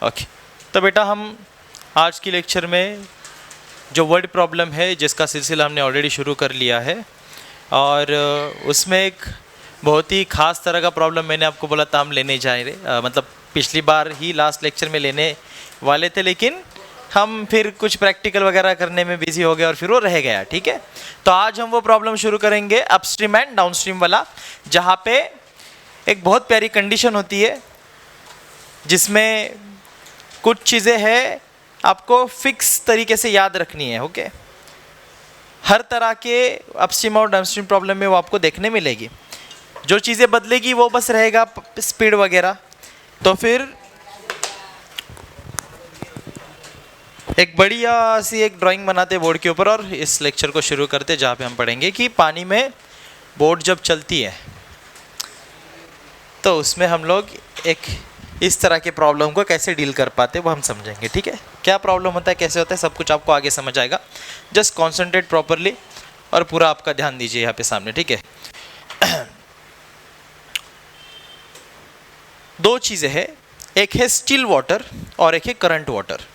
Okay, तो बेटा हम आज की लेक्चर में जो वर्ड प्रॉब्लम है जिसका सिलसिला हमने ऑलरेडी शुरू कर लिया है, और उसमें एक बहुत ही ख़ास तरह का प्रॉब्लम मैंने आपको बोला था हम लेने जाए मतलब पिछली बार ही लास्ट लेक्चर में लेने वाले थे, लेकिन हम फिर कुछ प्रैक्टिकल वगैरह करने में बिजी हो गए और फिर वो रह गया। ठीक है, तो आज हम वो प्रॉब्लम शुरू करेंगे अपस्ट्रीम एंड डाउनस्ट्रीम वाला, जहाँ पे एक बहुत प्यारी कंडीशन होती है जिसमें कुछ चीज़ें हैं आपको फिक्स तरीके से याद रखनी है। ओके, हर तरह के अपस्ट्रीम और डाउनस्ट्रीम प्रॉब्लम में वो आपको देखने मिलेगी। जो चीज़ें बदलेगी वो बस रहेगा स्पीड वगैरह। तो फिर एक बढ़िया सी एक ड्राइंग बनाते बोर्ड के ऊपर और इस लेक्चर को शुरू करते, जहाँ पे हम पढ़ेंगे कि पानी में बोट जब चलती है तो उसमें हम लोग एक इस तरह के प्रॉब्लम को कैसे डील कर पाते वो हम समझेंगे। ठीक है, क्या प्रॉब्लम होता है, कैसे होता है, सब कुछ आपको आगे समझ आएगा। जस्ट कॉन्सेंट्रेट प्रॉपरली और पूरा आपका ध्यान दीजिए यहाँ पे सामने। ठीक है, दो चीज़ें हैं, एक है स्टिल वाटर और एक है करंट वाटर।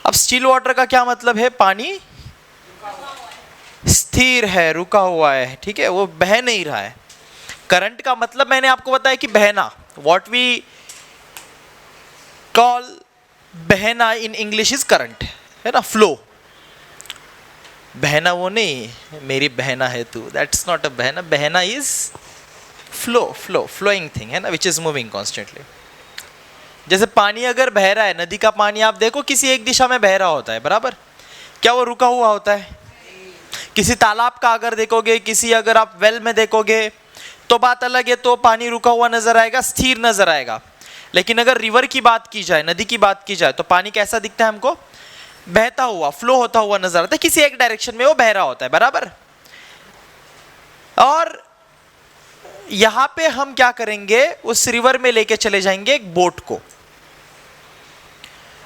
अब स्टिल वाटर का क्या मतलब है, पानी स्थिर है, रुका हुआ है। ठीक है, वो बह नहीं रहा है। करंट का मतलब मैंने आपको बताया कि बहना, व्हाट वी कॉल बहना इन इंग्लिश इज करंट, है ना, फ्लो। बहना वो नहीं, मेरी बहना है तू, दैट्स नॉट अ बहना। बहना इज फ्लो, फ्लोइंग थिंग, है ना, विच इज मूविंग कॉन्स्टेंटली। जैसे पानी अगर बह रहा है, नदी का पानी आप देखो किसी एक दिशा में बह रहा होता है, बराबर, क्या वो रुका हुआ होता है? किसी तालाब का अगर देखोगे, किसी अगर आप वेल में देखोगे तो बात अलग है, तो पानी रुका हुआ नजर आएगा, स्थिर नजर आएगा। लेकिन अगर रिवर की बात की जाए, नदी की बात की जाए, तो पानी कैसा दिखता है हमको? बहता हुआ, फ्लो होता हुआ नजर आता है, किसी एक डायरेक्शन में वो बह रहा होता है, बराबर। और यहां पे हम क्या करेंगे, उस रिवर में लेके चले जाएंगे एक बोट को।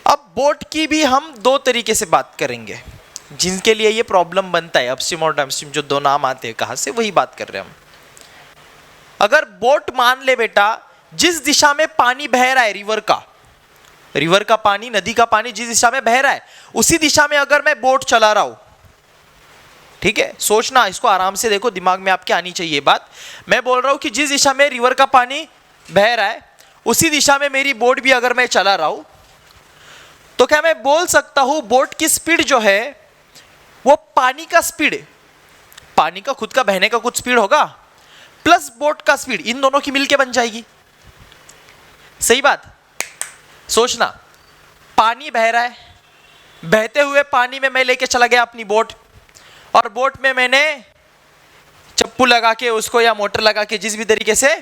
अब बोट की भी हम दो तरीके से बात करेंगे जिनके लिए ये प्रॉब्लम बनता है। अपस्ट्रीम और डाउनस्ट्रीम जो दो नाम आते हैं कहां से, वही बात कर रहे हैं हम। अगर बोट मान ले बेटा, जिस दिशा में पानी बह रहा है, रिवर का पानी, नदी का पानी जिस दिशा में बह रहा है, उसी दिशा में अगर मैं बोट चला रहा हूं, ठीक है, सोचना, इसको आराम से देखो, दिमाग में आपके आनी चाहिए बात। मैं बोल रहा हूं कि जिस दिशा में रिवर का पानी बह रहा है उसी दिशा में मेरी बोट भी अगर मैं चला रहा हूं, तो क्या मैं बोल सकता हूं बोट की स्पीड जो है वो पानी का स्पीड, पानी का खुद का बहने का कुछ स्पीड होगा प्लस बोट का स्पीड, इन दोनों की मिलके बन जाएगी। सही बात, सोचना, पानी बह रहा है, बहते हुए पानी में मैं लेके चला गया अपनी बोट, और बोट में मैंने चप्पू लगा के उसको या मोटर लगा के जिस भी तरीके से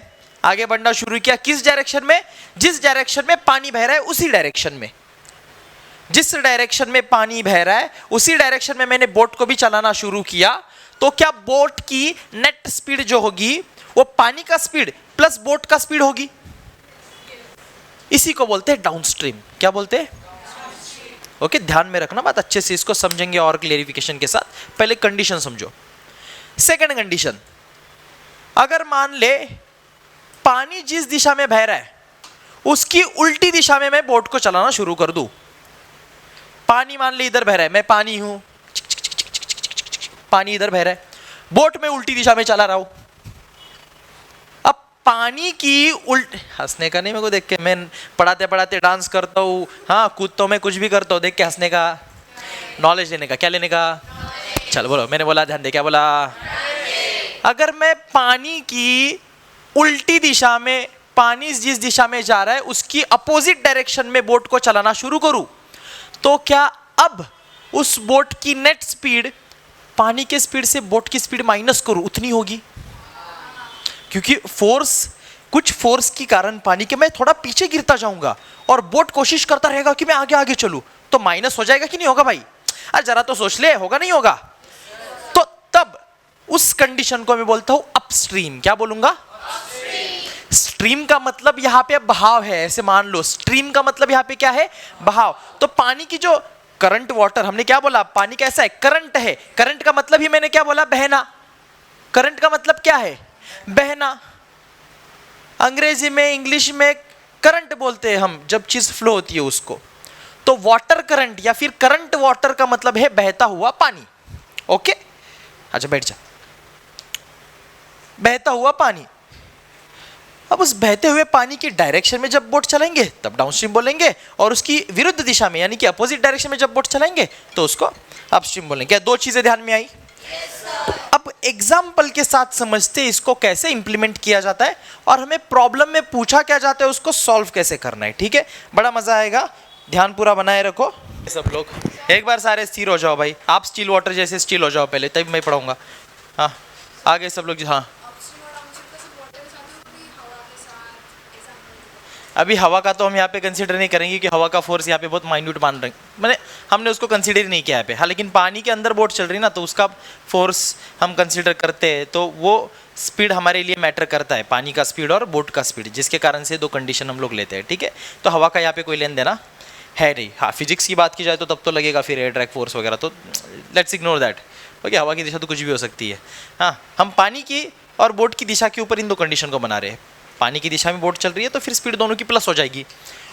आगे बढ़ना शुरू किया। किस डायरेक्शन में? जिस डायरेक्शन में पानी बह रहा है उसी डायरेक्शन में, जिस डायरेक्शन में पानी बह रहा है उसी डायरेक्शन में मैंने बोट को भी चलाना शुरू किया। तो क्या बोट की नेट स्पीड जो होगी वो पानी का स्पीड प्लस बोट का स्पीड होगी? इसी को बोलते हैं डाउनस्ट्रीम। क्या बोलते हैं? ओके, ध्यान में रखना बात, अच्छे से इसको समझेंगे और क्लेरिफिकेशन के साथ। पहले कंडीशन समझो। सेकंड कंडीशन, अगर मान ले पानी जिस दिशा में बह रहा है उसकी उल्टी दिशा में मैं बोट को चलाना शुरू कर दूं। पानी मान ले इधर बह रहा है, मैं पानी हूं, पानी इधर बह रहा है, बोट में उल्टी दिशा में चला रहा हूं। अब पानी की हंसने का नहीं, मेरे को देख के, मैं पढ़ाते पढ़ाते डांस करता हूं, हाँ, कूदता हूं, मैं कुछ भी करता हूं, देख के हंसने का, नॉलेज लेने का। क्या लेने का? चलो बोलो, मैंने बोला ध्यान दे, क्या बोला? अगर मैं पानी की उल्टी दिशा में, पानी जिस दिशा में जा रहा है उसकी अपोजिट डायरेक्शन में बोट को चलाना शुरू करूं, तो क्या अब उस बोट की नेट स्पीड पानी के स्पीड से बोट की स्पीड माइनस करूं, उतनी होगी? क्योंकि फोर्स, कुछ फोर्स के कारण पानी के मैं थोड़ा पीछे गिरता जाऊंगा और बोट कोशिश करता रहेगा कि मैं आगे आगे चलूं, तो माइनस हो जाएगा कि नहीं होगा भाई? अरे जरा तो सोच ले, होगा नहीं होगा? तो तब उस कंडीशन को मैं बोलता हूं अपस्ट्रीम। क्या बोलूंगा? स्ट्रीम का मतलब यहां पे बहाव है, ऐसे मान लो। स्ट्रीम का मतलब यहां पे क्या है? बहाव। तो पानी की जो करंट वाटर, हमने क्या बोला, पानी कैसा है? करंट है। करंट का मतलब ही मैंने क्या बोला? बहना। करंट का मतलब क्या है? बहना। अंग्रेजी में, इंग्लिश में करंट बोलते हैं हम जब चीज फ्लो होती है उसको। तो वाटर करंट या फिर करंट वाटर का मतलब है बहता हुआ पानी। ओके, अच्छा बैठ जा। बहता हुआ पानी। अब उस बहते हुए पानी की डायरेक्शन में जब बोट चलाएंगे तब डाउनस्ट्रीम बोलेंगे, और उसकी विरुद्ध दिशा में यानी कि अपोजिट डायरेक्शन में जब बोट चलाएंगे तो उसको अपस्ट्रीम बोलेंगे। क्या दो चीजें ध्यान में आई? अब एग्जाम्पल के साथ समझते हैं इसको कैसे इंप्लीमेंट किया जाता है, और हमें प्रॉब्लम में पूछा क्या जाता है उसको सॉल्व कैसे करना है। ठीक है, बड़ा मजा आएगा, ध्यान पूरा बनाए रखो सब लोग। एक बार सारे स्थिर हो जाओ भाई, आप स्टील वाटर जैसे स्टील हो जाओ पहले, तभी मैं पढ़ाऊंगा। हाँ आगे सब लोग। हाँ अभी हवा का तो हम यहाँ पे कंसीडर नहीं करेंगे कि हवा का फोर्स यहाँ पे बहुत माइन्यूट मान रहे हैं, मैंने हमने उसको कंसीडर नहीं किया यहाँ पे। हाँ लेकिन पानी के अंदर बोट चल रही ना तो उसका फोर्स हम कंसीडर करते हैं, तो वो स्पीड हमारे लिए मैटर करता है, पानी का स्पीड और बोट का स्पीड, जिसके कारण से दो कंडीशन हम लोग लेते हैं। ठीक है, तो हवा का यहाँ पे कोई लेन देना है नहीं। हाँ फिजिक्स की बात की जाए तो तब तो लगेगा फिर एयर ड्रैग फोर्स वगैरह, तो लेट्स इग्नोर दैट। ओके, हवा की दिशा तो कुछ भी हो सकती है। हाँ हम पानी की और बोट की दिशा के ऊपर इन दो कंडीशन को बना रहे हैं। पानी की दिशा में बोट चल रही है तो फिर स्पीड दोनों की प्लस हो जाएगी,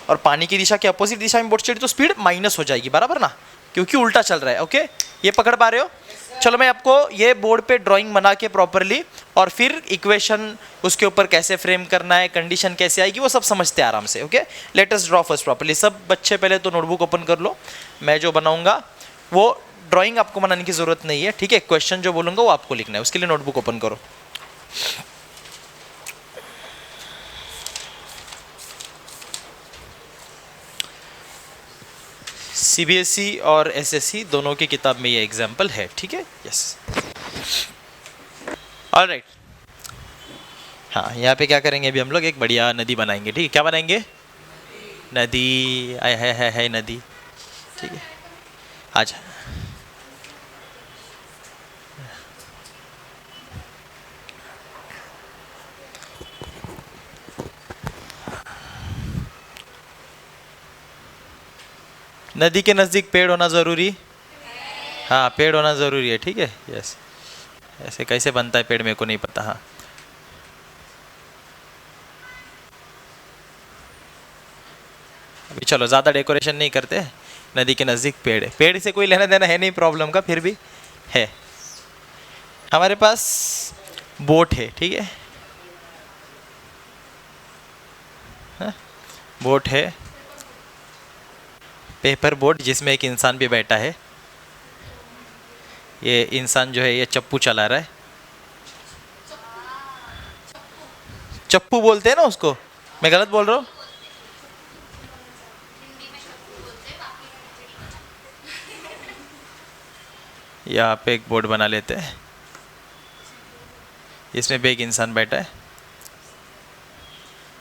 और पानी की दिशा के अपोजिट दिशा में बोट चल रही है तो स्पीड माइनस हो जाएगी, बराबर ना, क्योंकि उल्टा चल रहा है। ओके, ये पकड़ पा रहे हो? चलो मैं आपको ये बोर्ड पे ड्राइंग बना के प्रॉपरली, और फिर इक्वेशन उसके ऊपर कैसे फ्रेम करना है, कंडीशन कैसे आएगी, वो सब समझते हैं आराम से। Okay, let us draw first properly. सब बच्चे पहले तो नोटबुक ओपन कर लो, मैं जो बनाऊंगा वो ड्राइंग आपको बनाने की जरूरत नहीं है। ठीक है, क्वेश्चन जो बोलूंगा वो आपको लिखना है, उसके लिए नोटबुक ओपन करो। सीबीएसई और एसएससी दोनों की किताब में ये एग्जाम्पल है। ठीक है, यस, ऑलराइट। हाँ यहाँ पे क्या करेंगे अभी हम लोग, एक बढ़िया नदी बनाएंगे। ठीक है, क्या बनाएंगे? नदी। आय है नदी। ठीक है, अच्छा नदी के नज़दीक पेड़ होना ज़रूरी। हाँ पेड़ होना ज़रूरी है। ठीक है, यस। ऐसे कैसे बनता है पेड़ मेरे को नहीं पता। हाँ अभी चलो ज़्यादा डेकोरेशन नहीं करते, नदी के नज़दीक पेड़ है। पेड़ से कोई लेना देना है नहीं प्रॉब्लम का, फिर भी है। हमारे पास बोट है। ठीक है, हाँ? बोट है, पेपर बोट जिसमें एक इंसान भी बैठा है। ये इंसान जो है ये चप्पू चला रहा है। चप्पू बोलते हैं ना उसको, मैं गलत बोल रहा हूँ? यहाँ पे एक बोर्ड बना लेते हैं, इसमें भी एक इंसान बैठा है,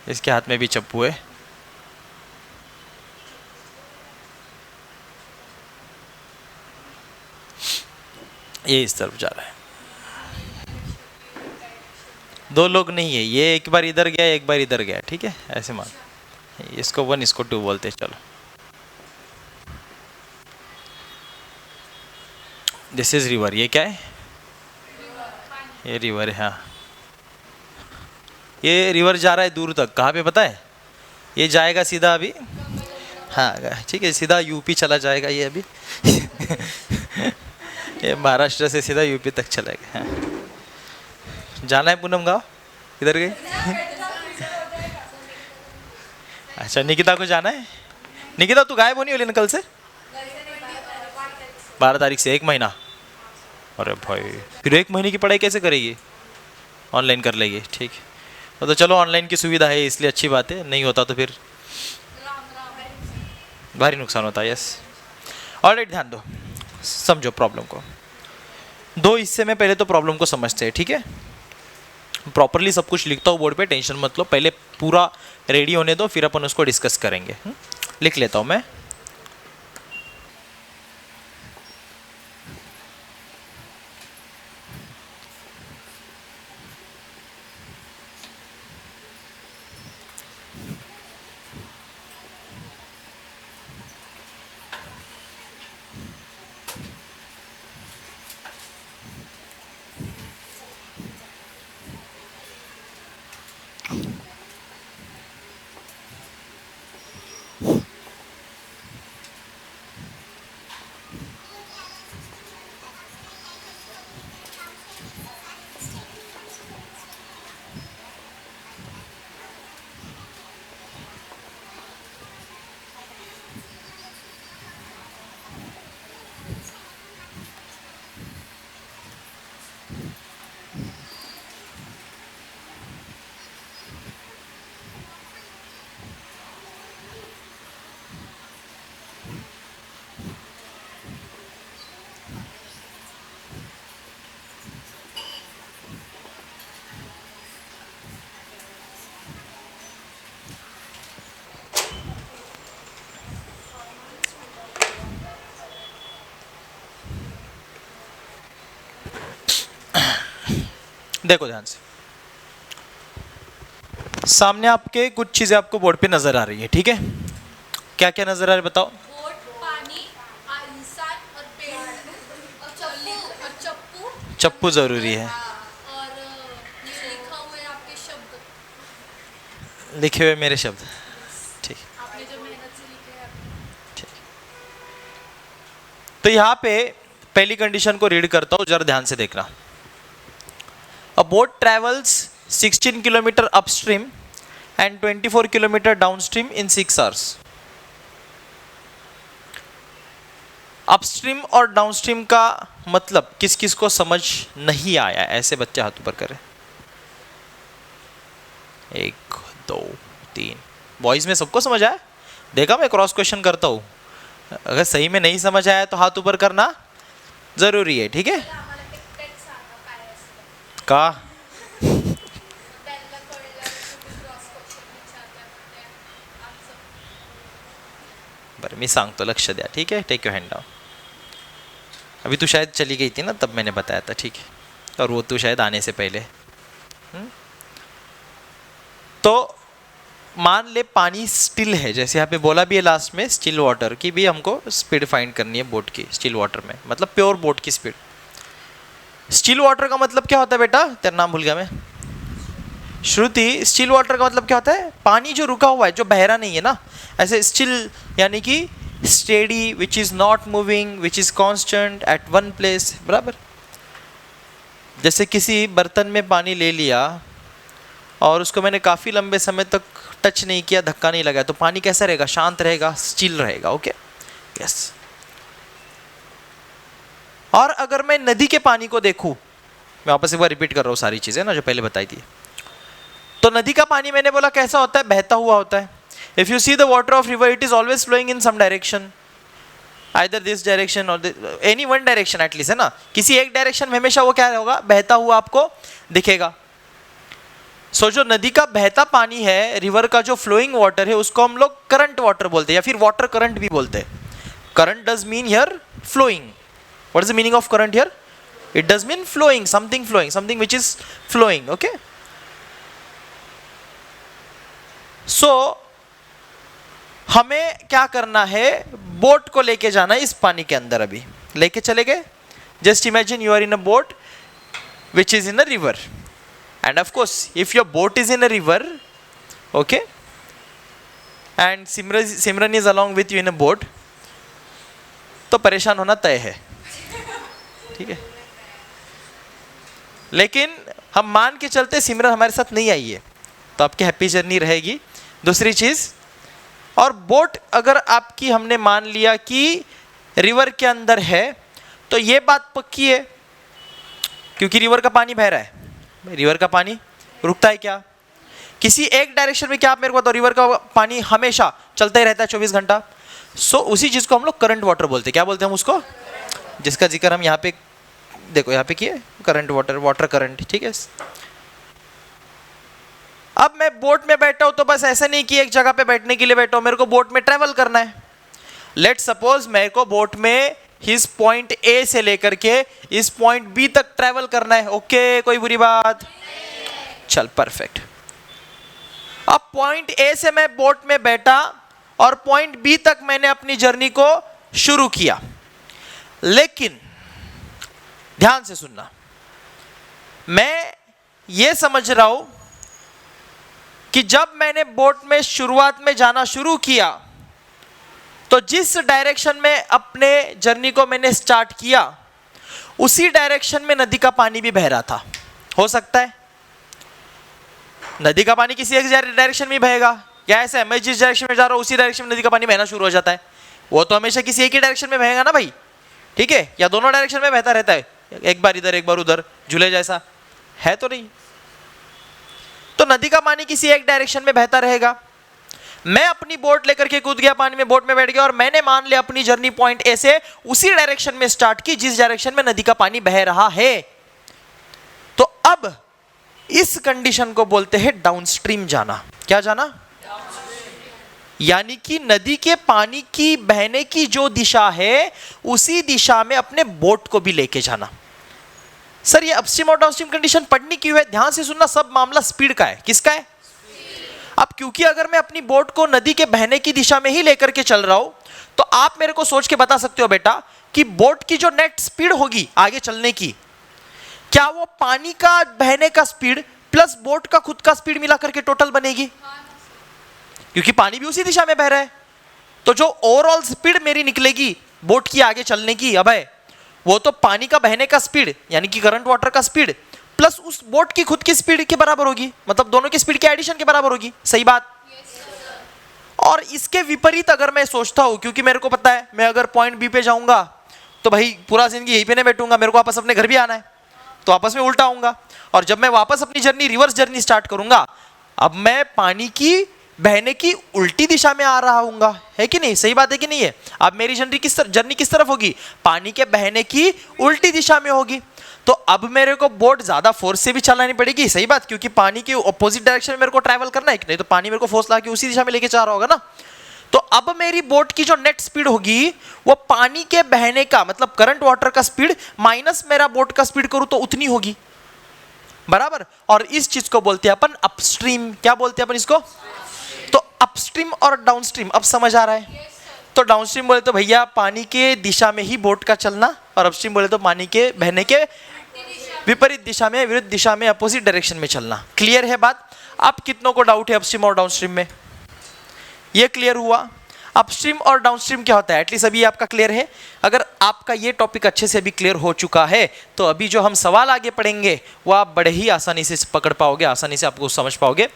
इसके हाथ में भी चप्पू है। ये इस तरफ जा रहा है। दो लोग नहीं है, ये एक बार इधर गया एक बार इधर गया। ठीक है, ऐसे मान, इसको 1 इसको 2 बोलते हैं। चलो दिस इज रिवर। ये क्या है? ये रिवर है। हाँ ये रिवर जा रहा है दूर तक, कहाँ पे पता है? ये जाएगा सीधा अभी, हाँ ठीक है, सीधा यूपी चला जाएगा ये अभी। ये महाराष्ट्र से सीधा यूपी तक चलेगा। हाँ जाना है पूनम गाँव, किधर गई? अच्छा निकिता को जाना है। निकिता तू गायब होनी वाली कल से, 12 तारीख से 1 महीना। अरे भाई फिर 1 महीने की पढ़ाई कैसे करेगी? ऑनलाइन कर लेगी। ठीक है, तो चलो ऑनलाइन की सुविधा है इसलिए अच्छी बात है, नहीं होता तो फिर भारी नुकसान होता है। यस, ऑलराइट, ध्यान दो, समझो प्रॉब्लम को। दो हिस्से में पहले तो प्रॉब्लम को समझते हैं। ठीक है, प्रॉपरली सब कुछ लिखता हूँ बोर्ड पे, टेंशन मत लो, पहले पूरा रेडी होने दो फिर अपन उसको डिस्कस करेंगे। लिख लेता हूँ मैं। देखो ध्यान से, सामने आपके कुछ चीजें आपको बोर्ड पे नजर आ रही है, ठीक है? क्या क्या नजर आ रहा है बताओ? बोट, पानी, इंसान और पेड़ और चप्पू चप्पू जरूरी है, और ये लिखा हुआ है आपके शब्द, लिखे हुए मेरे शब्द, ठीक आपने जो मेहनत से लिखे हैं। ठीक। तो यहाँ पे पहली कंडीशन को रीड करता हूँ, जरा ध्यान से देखना। अ boat travels 16 kilometre upstream and 24 kilometre downstream in 6 hours. Upstream और डाउनस्ट्रीम का मतलब किस किस को समझ नहीं आया? ऐसे बच्चे हाथ ऊपर करें। 1 2 3। बॉयज में सबको समझ आया? देखा, मैं क्रॉस क्वेश्चन करता हूँ, अगर सही में नहीं समझ आया तो हाथ ऊपर करना जरूरी है, ठीक है? का बरं मी सांगतो, लक्ष द्या, ठीक है? Take your hand down. अभी तू शायद चली गई थी ना, तब मैंने बताया था, ठीक है? और वो तू शायद आने से पहले। तो मान ले पानी स्टिल है, जैसे यहाँ पे बोला भी है लास्ट में, स्टिल वाटर की भी हमको स्पीड फाइंड करनी है बोट की। स्टिल वाटर में मतलब प्योर बोट की स्पीड। स्टिल वाटर का मतलब क्या होता है बेटा? तेरा नाम भूल गया मैं। श्रुति, स्टिल वाटर का मतलब क्या होता है? पानी जो रुका हुआ है, जो बहरा नहीं है ना, ऐसे स्टिल यानी कि steady, which is not moving, which is constant eight one place, बराबर? जैसे किसी बर्तन में पानी ले लिया और उसको मैंने काफ़ी लंबे समय तक टच नहीं किया, धक्का नहीं लगाया, तो पानी कैसा रहेगा? शांत रहेगा, स्टिल रहेगा, ओके? यस। और अगर मैं नदी के पानी को देखूं, मैं वापस एक बार रिपीट कर रहा हूँ सारी चीज़ें ना जो पहले बताई थी, तो नदी का पानी मैंने बोला कैसा होता है? बहता हुआ होता है। If you see the water of river, it is always flowing in some direction, either this direction or any one direction at least, है ना? किसी एक डायरेक्शन में हमेशा वो क्या होगा? बहता हुआ आपको दिखेगा। सो जो नदी का बहता पानी है, रिवर का जो फ्लोइंग वाटर है, उसको हम लोग करंट वाटर बोलते हैं या फिर वाटर करंट भी बोलते हैं। Current does mean here flowing. What is the meaning of current here? It does mean flowing, something which is flowing, okay? So हमें क्या करना है? बोट को लेके जाना है इस पानी के अंदर। अभी लेके चले गए। Just imagine you are in a boat which is in a river, and of course if your boat is in a river, okay, and Simran is along with you in a boat, तो परेशान होना तय है, ठीक है? लेकिन हम मान के चलते सिमरन हमारे साथ नहीं आई है, तो आपकी हैप्पी जर्नी रहेगी। दूसरी चीज, और बोट अगर आपकी हमने मान लिया कि रिवर के अंदर है, तो ये बात पक्की है क्योंकि रिवर का पानी बह रहा है। रिवर का पानी रुकता है क्या? किसी एक डायरेक्शन में क्या? आप मेरे को बताओ। रिवर का पानी हमेशा चलता ही रहता है 24 घंटा। सो उसी चीज को हम लोग करंट वाटर बोलते हैं। क्या बोलते हैं हम उसको? जिसका जिक्र हम यहाँ पे देखो, यहाँ पे किए, करंट वाटर, वाटर करंट, ठीक है? अब मैं बोट में बैठा हूं तो बस ऐसा नहीं कि एक जगह पे बैठने के लिए बैठा हूं, मेरे को बोट में ट्रेवल करना है। लेट सपोज मेरे को बोट में इस पॉइंट ए से लेकर के इस पॉइंट बी तक ट्रेवल करना है, ओके? कोई बुरी बात? चल, परफेक्ट। अब पॉइंट ए से मैं बोट में बैठा और पॉइंट बी तक मैंने अपनी जर्नी को शुरू किया, लेकिन ध्यान से सुनना, मैं ये समझ रहा हूं कि जब मैंने बोट में शुरुआत में जाना शुरू किया, तो जिस डायरेक्शन में अपने जर्नी को मैंने स्टार्ट किया, उसी डायरेक्शन में नदी का पानी भी बह रहा था। हो सकता है नदी का पानी किसी एक डायरेक्शन में बहेगा, या ऐसा है मैं जिस डायरेक्शन में जा रहा हूं उसी डायरेक्शन में नदी का पानी बहना शुरू हो जाता है? वो तो हमेशा किसी एक ही डायरेक्शन में बहेगा ना भाई, ठीक है? या दोनों डायरेक्शन में बहता रहता है, एक बार इधर एक बार उधर, झूले जैसा है तो नहीं। तो नदी का पानी किसी एक डायरेक्शन में बहता रहेगा। मैं अपनी बोट लेकर के कूद गया पानी में, बोट में बैठ गया और मैंने मान लिया अपनी जर्नी पॉइंट ए से उसी डायरेक्शन में स्टार्ट की जिस डायरेक्शन में नदी का पानी बह रहा है। तो अब इस कंडीशन को बोलते हैं डाउनस्ट्रीम जाना। क्या जाना? यानी कि नदी के पानी की बहने की जो दिशा है, उसी दिशा में अपने बोट को भी लेके जाना। सर ये अपस्ट्रीम और डाउनस्ट्रीम कंडीशन पढ़नी क्यों है? ध्यान से सुनना, सब मामला स्पीड का है। किसका है? अब क्योंकि अगर मैं अपनी बोट को नदी के बहने की दिशा में ही लेकर के चल रहा हूं, तो आप मेरे को सोच के बता सकते हो बेटा कि बोट की जो नेट स्पीड होगी आगे चलने की, क्या वो पानी का बहने का स्पीड प्लस बोट का खुद का स्पीड मिला करके टोटल बनेगी? क्योंकि पानी भी उसी दिशा में बह रहा है, तो जो ओवरऑल स्पीड मेरी निकलेगी बोट की आगे चलने की, अब है वो तो पानी का बहने का स्पीड यानी कि करंट वाटर का स्पीड प्लस उस बोट की खुद की स्पीड के बराबर होगी, मतलब दोनों की स्पीड के एडिशन के बराबर होगी। सही बात? और इसके विपरीत अगर मैं सोचता हूं, क्योंकि मेरे को पता है मैं अगर पॉइंट बी पे जाऊंगा तो भाई पूरा जिंदगी यहीं पे नहीं बैठूंगा, मेरे को वापस अपने घर भी आना है, तो आपस में उल्टा आऊंगा। और जब मैं वापस अपनी जर्नी रिवर्स जर्नी स्टार्ट करूंगा, अब मैं पानी की बहने की उल्टी दिशा में आ रहा हूंगा, है कि नहीं? सही बात है कि नहीं है? अब मेरी जर्नी किस तरफ होगी? पानी के बहने की उल्टी दिशा में होगी। तो अब मेरे को बोट ज्यादा फोर्स से भी चलानी पड़ेगी। सही बात, क्योंकि पानी के ऑपोजिट डायरेक्शन में मेरे को ट्रैवल करना है, नहीं तो पानी मेरे को फोर्स ला के उसी दिशा में लेके जा रहा होगा ना। तो अब मेरी बोट की जो नेट स्पीड होगी वो पानी के बहने का मतलब करंट वाटर का स्पीड माइनस मेरा बोट का स्पीड करूं तो उतनी होगी, बराबर। और इस चीज को बोलते हैं अपन अपस्ट्रीम। क्या बोलते हैं अपन इसको? तो अपस्ट्रीम और डाउनस्ट्रीम अब समझ आ रहा है? तो डाउनस्ट्रीम बोले तो भैया पानी के दिशा में ही बोट का चलना, और अपस्ट्रीम बोले तो पानी के बहने के विपरीत दिशा में, विरुद्ध दिशा में, अपोजिट डायरेक्शन में चलना। क्लियर है बात? अब कितनों को डाउट है अपस्ट्रीम और डाउनस्ट्रीम में? ये क्लियर हुआ? अपस्ट्रीम और डाउनस्ट्रीम क्या होता है एटलीस्ट अभी आपका क्लियर है? अगर आपका ये टॉपिक अच्छे से अभी क्लियर हो चुका है तो अभी जो हम सवाल आगे पढ़ेंगे वो आप बड़े ही आसानी से पकड़ पाओगे, आसानी से आपको समझ पाओगे।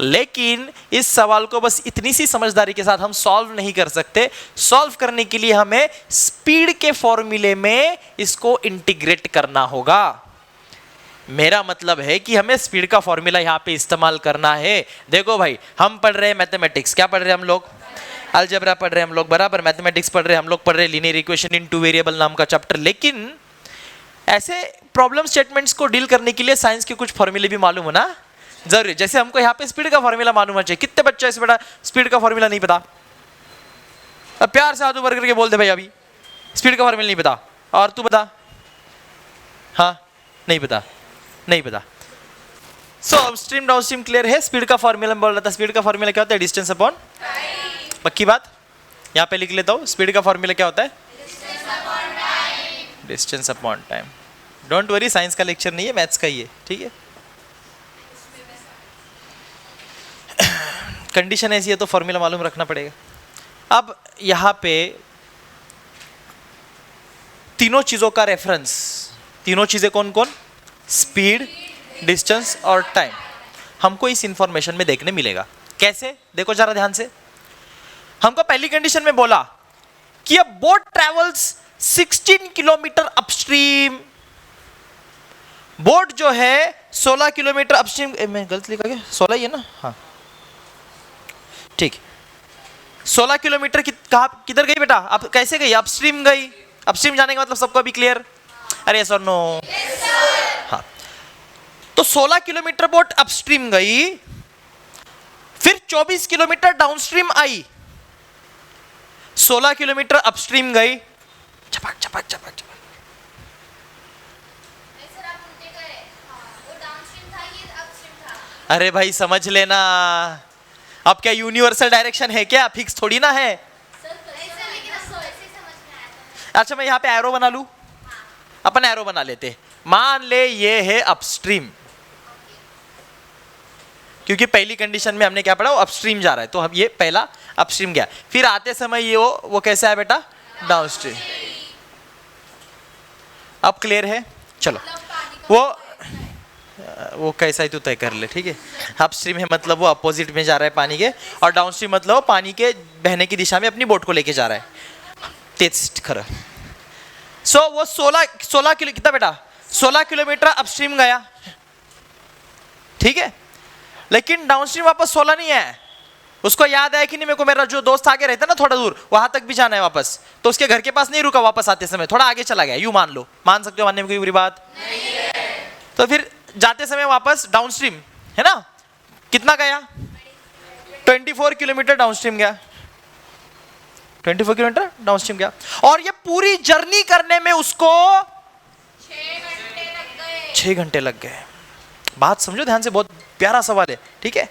लेकिन इस सवाल को बस इतनी सी समझदारी के साथ हम सॉल्व नहीं कर सकते। सॉल्व करने के लिए हमें स्पीड के फॉर्मूले में इसको इंटीग्रेट करना होगा। मेरा मतलब है कि हमें स्पीड का फॉर्मूला यहां पे इस्तेमाल करना है। देखो भाई, हम पढ़ रहे हैं मैथमेटिक्स, क्या पढ़ रहे हैं हम लोग? अलजेब्रा पढ़ रहे हैं हम लोग, बराबर। मैथमेटिक्स पढ़ रहे हैं हम लोग, पढ़ रहे हैं linear equation in two variable नाम का चैप्टर। लेकिन ऐसे प्रॉब्लम स्टेटमेंट्स को डील करने के लिए साइंस के कुछ फॉर्मूले भी मालूम होना जरूरी। जैसे हमको यहाँ पे स्पीड का फॉर्मूला मालूम होना चाहिए। कितने बच्चे इस बेटा स्पीड का फॉर्मूला नहीं पता? अब प्यार से हाथ ऊपर करके बोल दे भाई अभी स्पीड का फॉर्मूला नहीं पता। और तू बता? हाँ, नहीं पता, नहीं पता। सो अपस्ट्रीम डाउनस्ट्रीम क्लियर है? स्पीड का फॉर्मूला बोल रहा था। स्पीड का फॉर्मूला क्या होता है? डिस्टेंस अपॉन, पक्की बात? यहां पे लिख लेता हूं, स्पीड का फॉर्मूला क्या होता है? Distance upon time. Don't worry, science का लेक्चर नहीं है, मैथ्स का ही है, ठीक है? कंडीशन ऐसी है तो फॉर्मूला मालूम रखना पड़ेगा। अब यहां पे तीनों चीजों का रेफरेंस, तीनों चीजें कौन कौन? स्पीड, डिस्टेंस और टाइम, हमको इस इंफॉर्मेशन में देखने मिलेगा। कैसे? देखो जरा ध्यान से। हमको पहली कंडीशन में बोला कि अ boat travels 16 kilometre upstream. Boat जो है 16 किलोमीटर अपस्ट्रीम, मैं गलत लिखा क्या? 16 ही है ना? हाँ ठीक, 16 किलोमीटर किधर गई बेटा? अब कैसे गई? अपस्ट्रीम गई। अपस्ट्रीम जाने का मतलब सबको अभी क्लियर? अरे यस और नो? हाँ, तो 16 किलोमीटर बोट अपस्ट्रीम गई, फिर 24 किलोमीटर डाउनस्ट्रीम आई, 16 किलोमीटर अपस्ट्रीम गई, चपक चपक चपक चपक। अरे भाई समझ लेना, अब क्या यूनिवर्सल डायरेक्शन है क्या? फिक्स थोड़ी ना है। अच्छा मैं यहाँ पे एरो बना लूं? अपन एरो बना लेते। मान ले ये है अपस्ट्रीम, क्योंकि पहली कंडीशन में हमने क्या पढ़ा? वो अपस्ट्रीम जा रहा है, तो हम ये पहला अपस्ट्रीम गया। फिर आते समय ये वो कैसा है बेटा? डाउनस्ट्रीम। अब क्लियर है? चलो वो कैसा ही तो तय कर ले, ठीक है? अपस्ट्रीम है मतलब वो अपोजिट में जा रहा है पानी के, और डाउनस्ट्रीम मतलब वो पानी के बहने की दिशा में अपनी बोट को लेके जा रहा है। तेज खरा। सो वो 16 किलो कितना बेटा? 16 किलोमीटर अपस्ट्रीम गया, ठीक है? लेकिन डाउनस्ट्रीम वापस 16 नहीं है। उसको याद है कि नहीं, मेरे को मेरा जो दोस्त आगे रहता ना थोड़ा दूर, वहां तक भी जाना है वापस, तो उसके घर के पास नहीं रुका, वापस आते समय थोड़ा आगे चला गया, यूं मान लो। मान सकते हो, मानने में कोई बुरी बात नहीं है। तो फिर जाते समय वापस डाउनस्ट्रीम है ना, कितना गया? 24 किलोमीटर डाउनस्ट्रीम गया, 24 किलोमीटर डाउनस्ट्रीम गया। और ये पूरी जर्नी करने में उसको 6 घंटे लग गए। 6 घंटे लग गए। बात समझो ध्यान से, बहुत प्यारा सवाल है, ठीक है।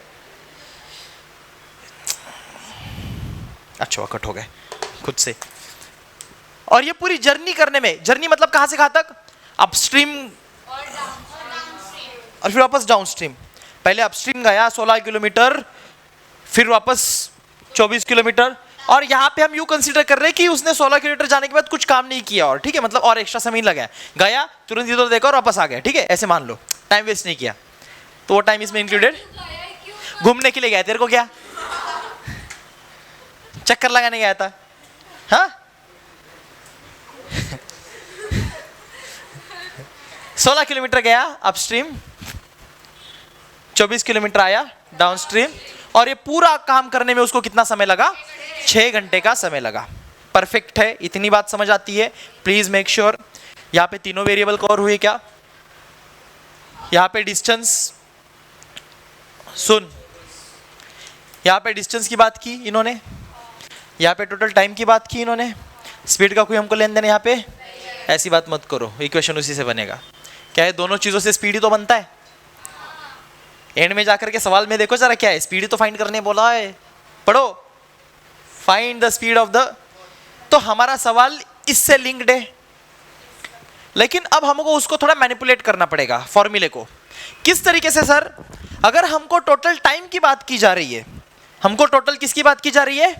अच्छा कट हो गए खुद से। और ये पूरी जर्नी करने में, जर्नी मतलब कहां से कहां तक, अपस्ट्रीम और फिर वापस डाउनस्ट्रीम। पहले अपस्ट्रीम गया 16 किलोमीटर, फिर वापस 24 किलोमीटर। और यहाँ पे हम यूं कंसीडर कर रहे हैं कि उसने 16 किलोमीटर जाने के बाद कुछ काम नहीं किया, और ठीक है, मतलब और एक्स्ट्रा समय लगा, गया तुरंत इधर देखा और वापस आ गया, ठीक है, ऐसे मान लो, टाइम वेस्ट नहीं किया। तो वो टाइम इसमें इंक्लूडेड। घूमने के लिए गया, तेरे को क्या चक्कर लगाने गया था, हाँ 16 किलोमीटर गया अपस्ट्रीम, 24 किलोमीटर आया डाउनस्ट्रीम, और ये पूरा काम करने में उसको कितना समय लगा, 6 घंटे का समय लगा। परफेक्ट है, इतनी बात समझ आती है। प्लीज मेक श्योर यहाँ पे तीनों वेरिएबल कवर हुए क्या। यहाँ पे डिस्टेंस, सुन, यहाँ पे डिस्टेंस की बात की इन्होंने, यहाँ पे टोटल टाइम की बात की इन्होंने, स्पीड का कोई हमको लेन देन यहाँ पे, ऐसी बात मत करो, इक्वेशन उसी से बनेगा। क्या है, दोनों चीजों से स्पीड ही तो बनता है। एंड में जाकर के सवाल में देखो जरा क्या है, स्पीड तो फाइंड करने बोला है, पढ़ो, find the speed of the. तो हमारा सवाल इससे लिंक्ड है, लेकिन अब हमको उसको थोड़ा मैनिपुलेट करना पड़ेगा फॉर्मूले को। किस तरीके से सर, अगर हमको टोटल टाइम की बात की जा रही है, हमको टोटल किसकी बात की जा रही है,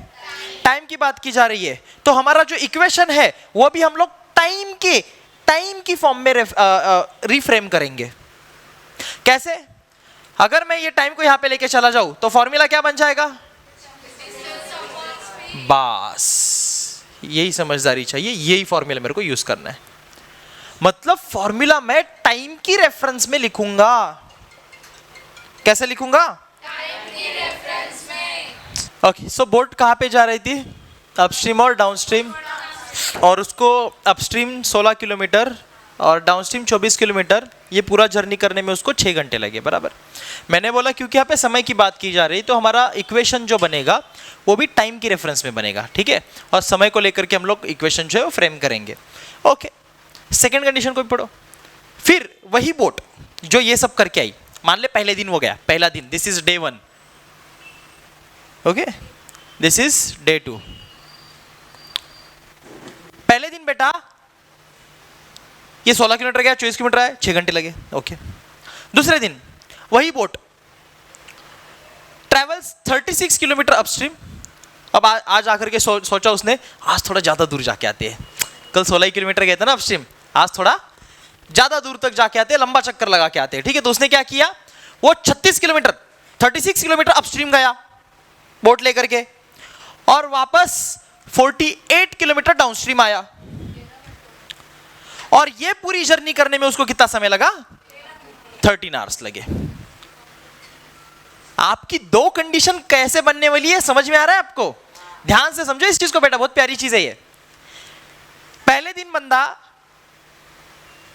टाइम की बात की जा रही है, तो हमारा जो इक्वेशन है वो भी हम लोग टाइम की फॉर्म में रिफ्रेम करेंगे। कैसे, अगर मैं ये टाइम को यहां पे लेके चला जाऊं तो फॉर्मूला क्या बन जाएगा, बस यही समझदारी चाहिए, यही फॉर्मूला मेरे को यूज करना है। मतलब फॉर्मूला मैं टाइम की रेफरेंस में लिखूंगा। कैसे लिखूंगा, टाइम की रेफरेंस में। ओके, सो बोट कहां पे जा रही थी, अपस्ट्रीम और डाउनस्ट्रीम, और उसको अपस्ट्रीम 16 किलोमीटर और डाउनस्ट्रीम 24 किलोमीटर, ये पूरा जर्नी करने में उसको 6 घंटे लगे, बराबर। मैंने बोला क्योंकि यहाँ पे समय की बात की जा रही, तो हमारा इक्वेशन जो बनेगा वो भी टाइम की रेफरेंस में बनेगा, ठीक है, और समय को लेकर के हम लोग इक्वेशन जो है वो फ्रेम करेंगे। ओके, सेकेंड कंडीशन को भी पढ़ो। फिर वही बोट जो ये सब करके आई, मान ले पहले दिन हो गया, पहला दिन, this is day 1, okay, this is day 2। पहले दिन बेटा ये 16 किलोमीटर गया, 24 किलोमीटर आया, 6 घंटे लगे, ओके। दूसरे दिन वही बोट ट्रेवल्स 36 किलोमीटर अपस्ट्रीम। अब आज आकर के सोचा उसने, आज थोड़ा ज्यादा दूर जाके आते हैं, कल 16 किलोमीटर गए थे ना अपस्ट्रीम, आज थोड़ा ज्यादा दूर तक जाके आते हैं, लंबा चक्कर लगा के आते हैं, ठीक है। तो उसने क्या किया, वो 36 किलोमीटर 36 किलोमीटर अपस्ट्रीम गया बोट लेकर के, और वापस 48 किलोमीटर डाउनस्ट्रीम आया, और ये पूरी जर्नी करने में उसको कितना समय लगा, 13 आवर्स लगे। आपकी दो कंडीशन कैसे बनने वाली है समझ में आ रहा है आपको, ध्यान से समझो इस चीज को बेटा, बहुत प्यारी चीज है ये। पहले दिन बंदा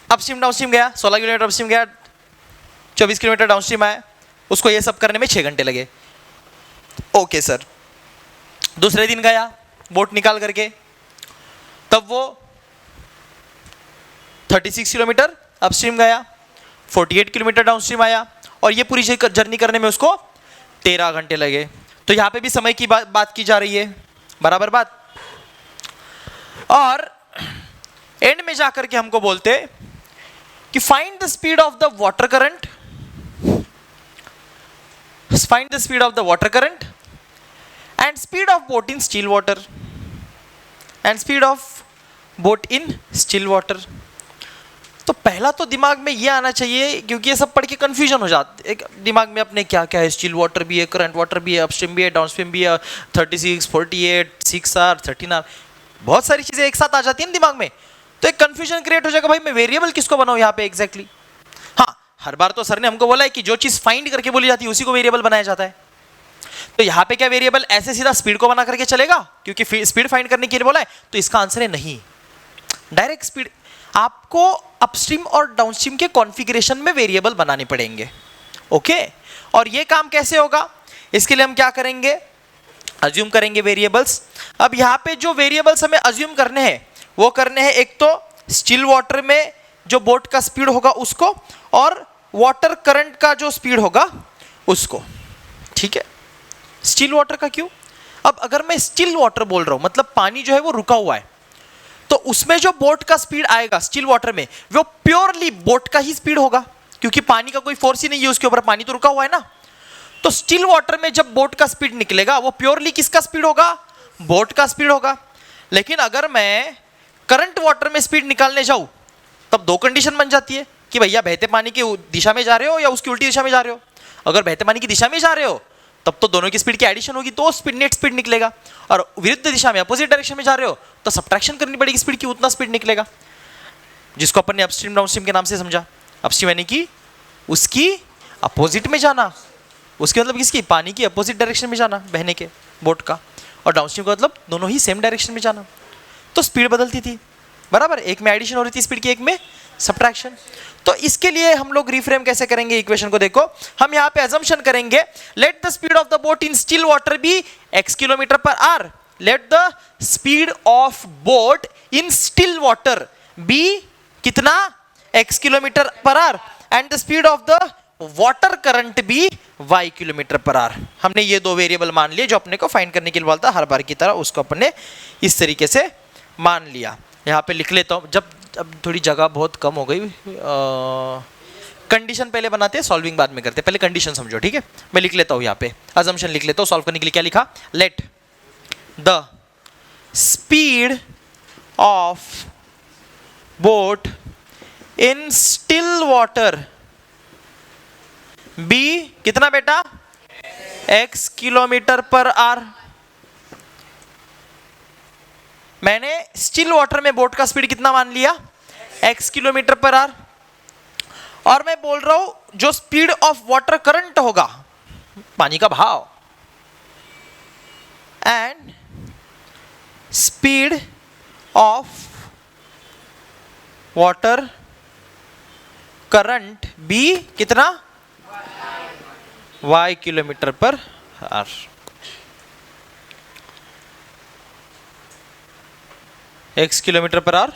अपस्ट्रीम डाउनस्ट्रीम गया, 16 किलोमीटर अपस्ट्रीम गया, 24 किलोमीटर डाउनस्ट्रीम आया, उसको ये सब करने में 6 घंटे लगे, ओके सर। दूसरे दिन गया बोट निकाल करके, तब वो 36 किलोमीटर अपस्ट्रीम गया, 48 किलोमीटर डाउनस्ट्रीम आया, और ये पूरी जर्नी करने में उसको 13 घंटे लगे। तो यहां पे भी समय की बात की जा रही है, बराबर बात। और एंड में जाकर के हमको बोलते कि find the speed of the water current, find the speed of the water current and speed of boat in still water, and speed of boat in still water. तो पहला तो दिमाग में ये आना चाहिए, क्योंकि ये सब पढ़ के कंफ्यूजन हो जाते एक दिमाग में अपने, क्या क्या है, स्टिल वाटर भी है, करंट वाटर भी है, अपस्ट्रीम भी है, डाउनस्ट्रीम भी है, 36, 48, 6 आवर, 13 आवर, बहुत सारी चीजें एक साथ आ जाती है ना दिमाग में, तो एक कंफ्यूजन क्रिएट हो जाएगा, भाई मैं वेरिएबल किसको बनाऊं यहाँ पे एग्जैक्टली। हाँ, हर बार तो सर ने हमको बोला है कि जो चीज फाइंड करके बोली जाती है उसी को वेरिएबल बनाया जाता है। तो यहाँ पे क्या वेरिएबल ऐसे सीधा स्पीड को बना करके चलेगा, क्योंकि स्पीड फाइंड करने के लिए बोला है, तो इसका आंसर है नहीं, डायरेक्ट स्पीड। आपको अपस्ट्रीम और डाउनस्ट्रीम के कॉन्फ़िगरेशन में वेरिएबल बनाने पड़ेंगे, ओके। और ये काम कैसे होगा, इसके लिए हम क्या करेंगे, अज्यूम करेंगे वेरिएबल्स। अब यहाँ पे जो वेरिएबल्स हमें अज्यूम करने हैं वो करने हैं, एक तो स्टिल वाटर में जो बोट का स्पीड होगा उसको, और वाटर करंट का जो स्पीड होगा उसको। ठीक है, स्टिल वाटर का क्यों? अब अगर मैं स्टिल वाटर बोल रहा हूं मतलब पानी जो है वो रुका हुआ है, तो उसमें जो बोट का स्पीड आएगा स्टिल वाटर में वो प्योरली बोट का ही स्पीड होगा, क्योंकि पानी का कोई फोर्स ही नहीं है उसके ऊपर, पानी तो रुका हुआ है ना। तो स्टिल वाटर में जब बोट का स्पीड निकलेगा वो प्योरली किसका स्पीड होगा? बोट का स्पीड होगा। लेकिन अगर मैं करंट वाटर में स्पीड निकालने जाऊं तब दो कंडीशन बन जाती है कि भैया बहते पानी की दिशा में जा रहे हो या उसकी उल्टी दिशा में जा रहे हो। अगर बहते पानी की दिशा में जा रहे हो तब तो दोनों की स्पीड की एडिशन होगी तो स्पीड नेट स्पीड निकलेगा, और विरुद्ध दिशा में अपोजिट डायरेक्शन में जा रहे हो तो सब्ट्रैक्शन करनी पड़ेगी स्पीड की, उतना स्पीड निकलेगा, जिसको अपन ने अपस्ट्रीम डाउनस्ट्रीम के नाम से समझा। अपस्ट्रीम यानी कि उसकी अपोजिट में जाना, उसके मतलब किसकी? पानी की अपोजिट डायरेक्शन में जाना बहने के बोट का, और डाउनस्ट्रीम का मतलब दोनों ही सेम डायरेक्शन में जाना। तो स्पीड बदलती थी बराबर, एक में एडिशन हो रही थी स्पीड की, एक में सब्ट्रैक्शन। तो इसके लिए हम लोग रिफ्रेम कैसे करेंगे इक्वेशन को? देखो हम यहाँ पे अजम्पशन करेंगे, let the speed of the boat in still water be x kilometre per hour, let the speed of boat in still water be कितना? x kilometre per hour, and the speed of the water current भी y kilometre per hour. हमने ये दो variable मान लिए जो अपने को फाइंड करने के लिए बोलता है हर बार की तरह, उसको अपन ने इस तरीके से मान लिया। यहाँ पे लिख लेता हूँ, जब अब थोड़ी जगह बहुत कम हो गई, कंडीशन पहले बनाते हैं, सॉल्विंग बाद में करते हैं, पहले कंडीशन समझो। ठीक है, मैं लिख लेता हूँ यहाँ पे, अजम्पशन लिख लेता हूँ। सॉल्व करने के लिए क्या लिखा? Let the speed of boat in still water be कितना बेटा? x kilometre per hour. मैंने स्टिल वाटर में बोट का स्पीड कितना मान लिया? x kilometre per hour. और मैं बोल रहा हूं जो स्पीड ऑफ वाटर करंट होगा, पानी का भाव, and speed of water current be कितना? y kilometre per hour. x kilometre per hour,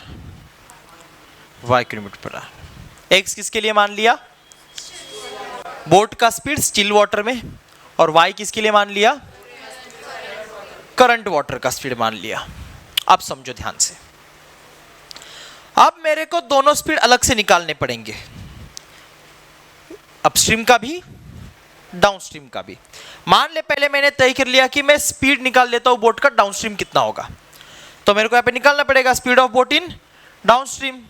y kilometre per hour. x किसके लिए मान लिया? बोट का स्पीड स्टिल वाटर में, और y किसके लिए मान लिया? करंट वाटर का स्पीड मान लिया। अब समझो ध्यान से, अब मेरे को दोनों स्पीड अलग से निकालने पड़ेंगे, अपस्ट्रीम का भी डाउनस्ट्रीम का भी। मान ले पहले मैंने तय कर लिया कि मैं स्पीड निकाल लेता हूं बोट का डाउनस्ट्रीम कितना होगा, तो मेरे को यहाँ पे निकालना पड़ेगा speed of boat in downstream.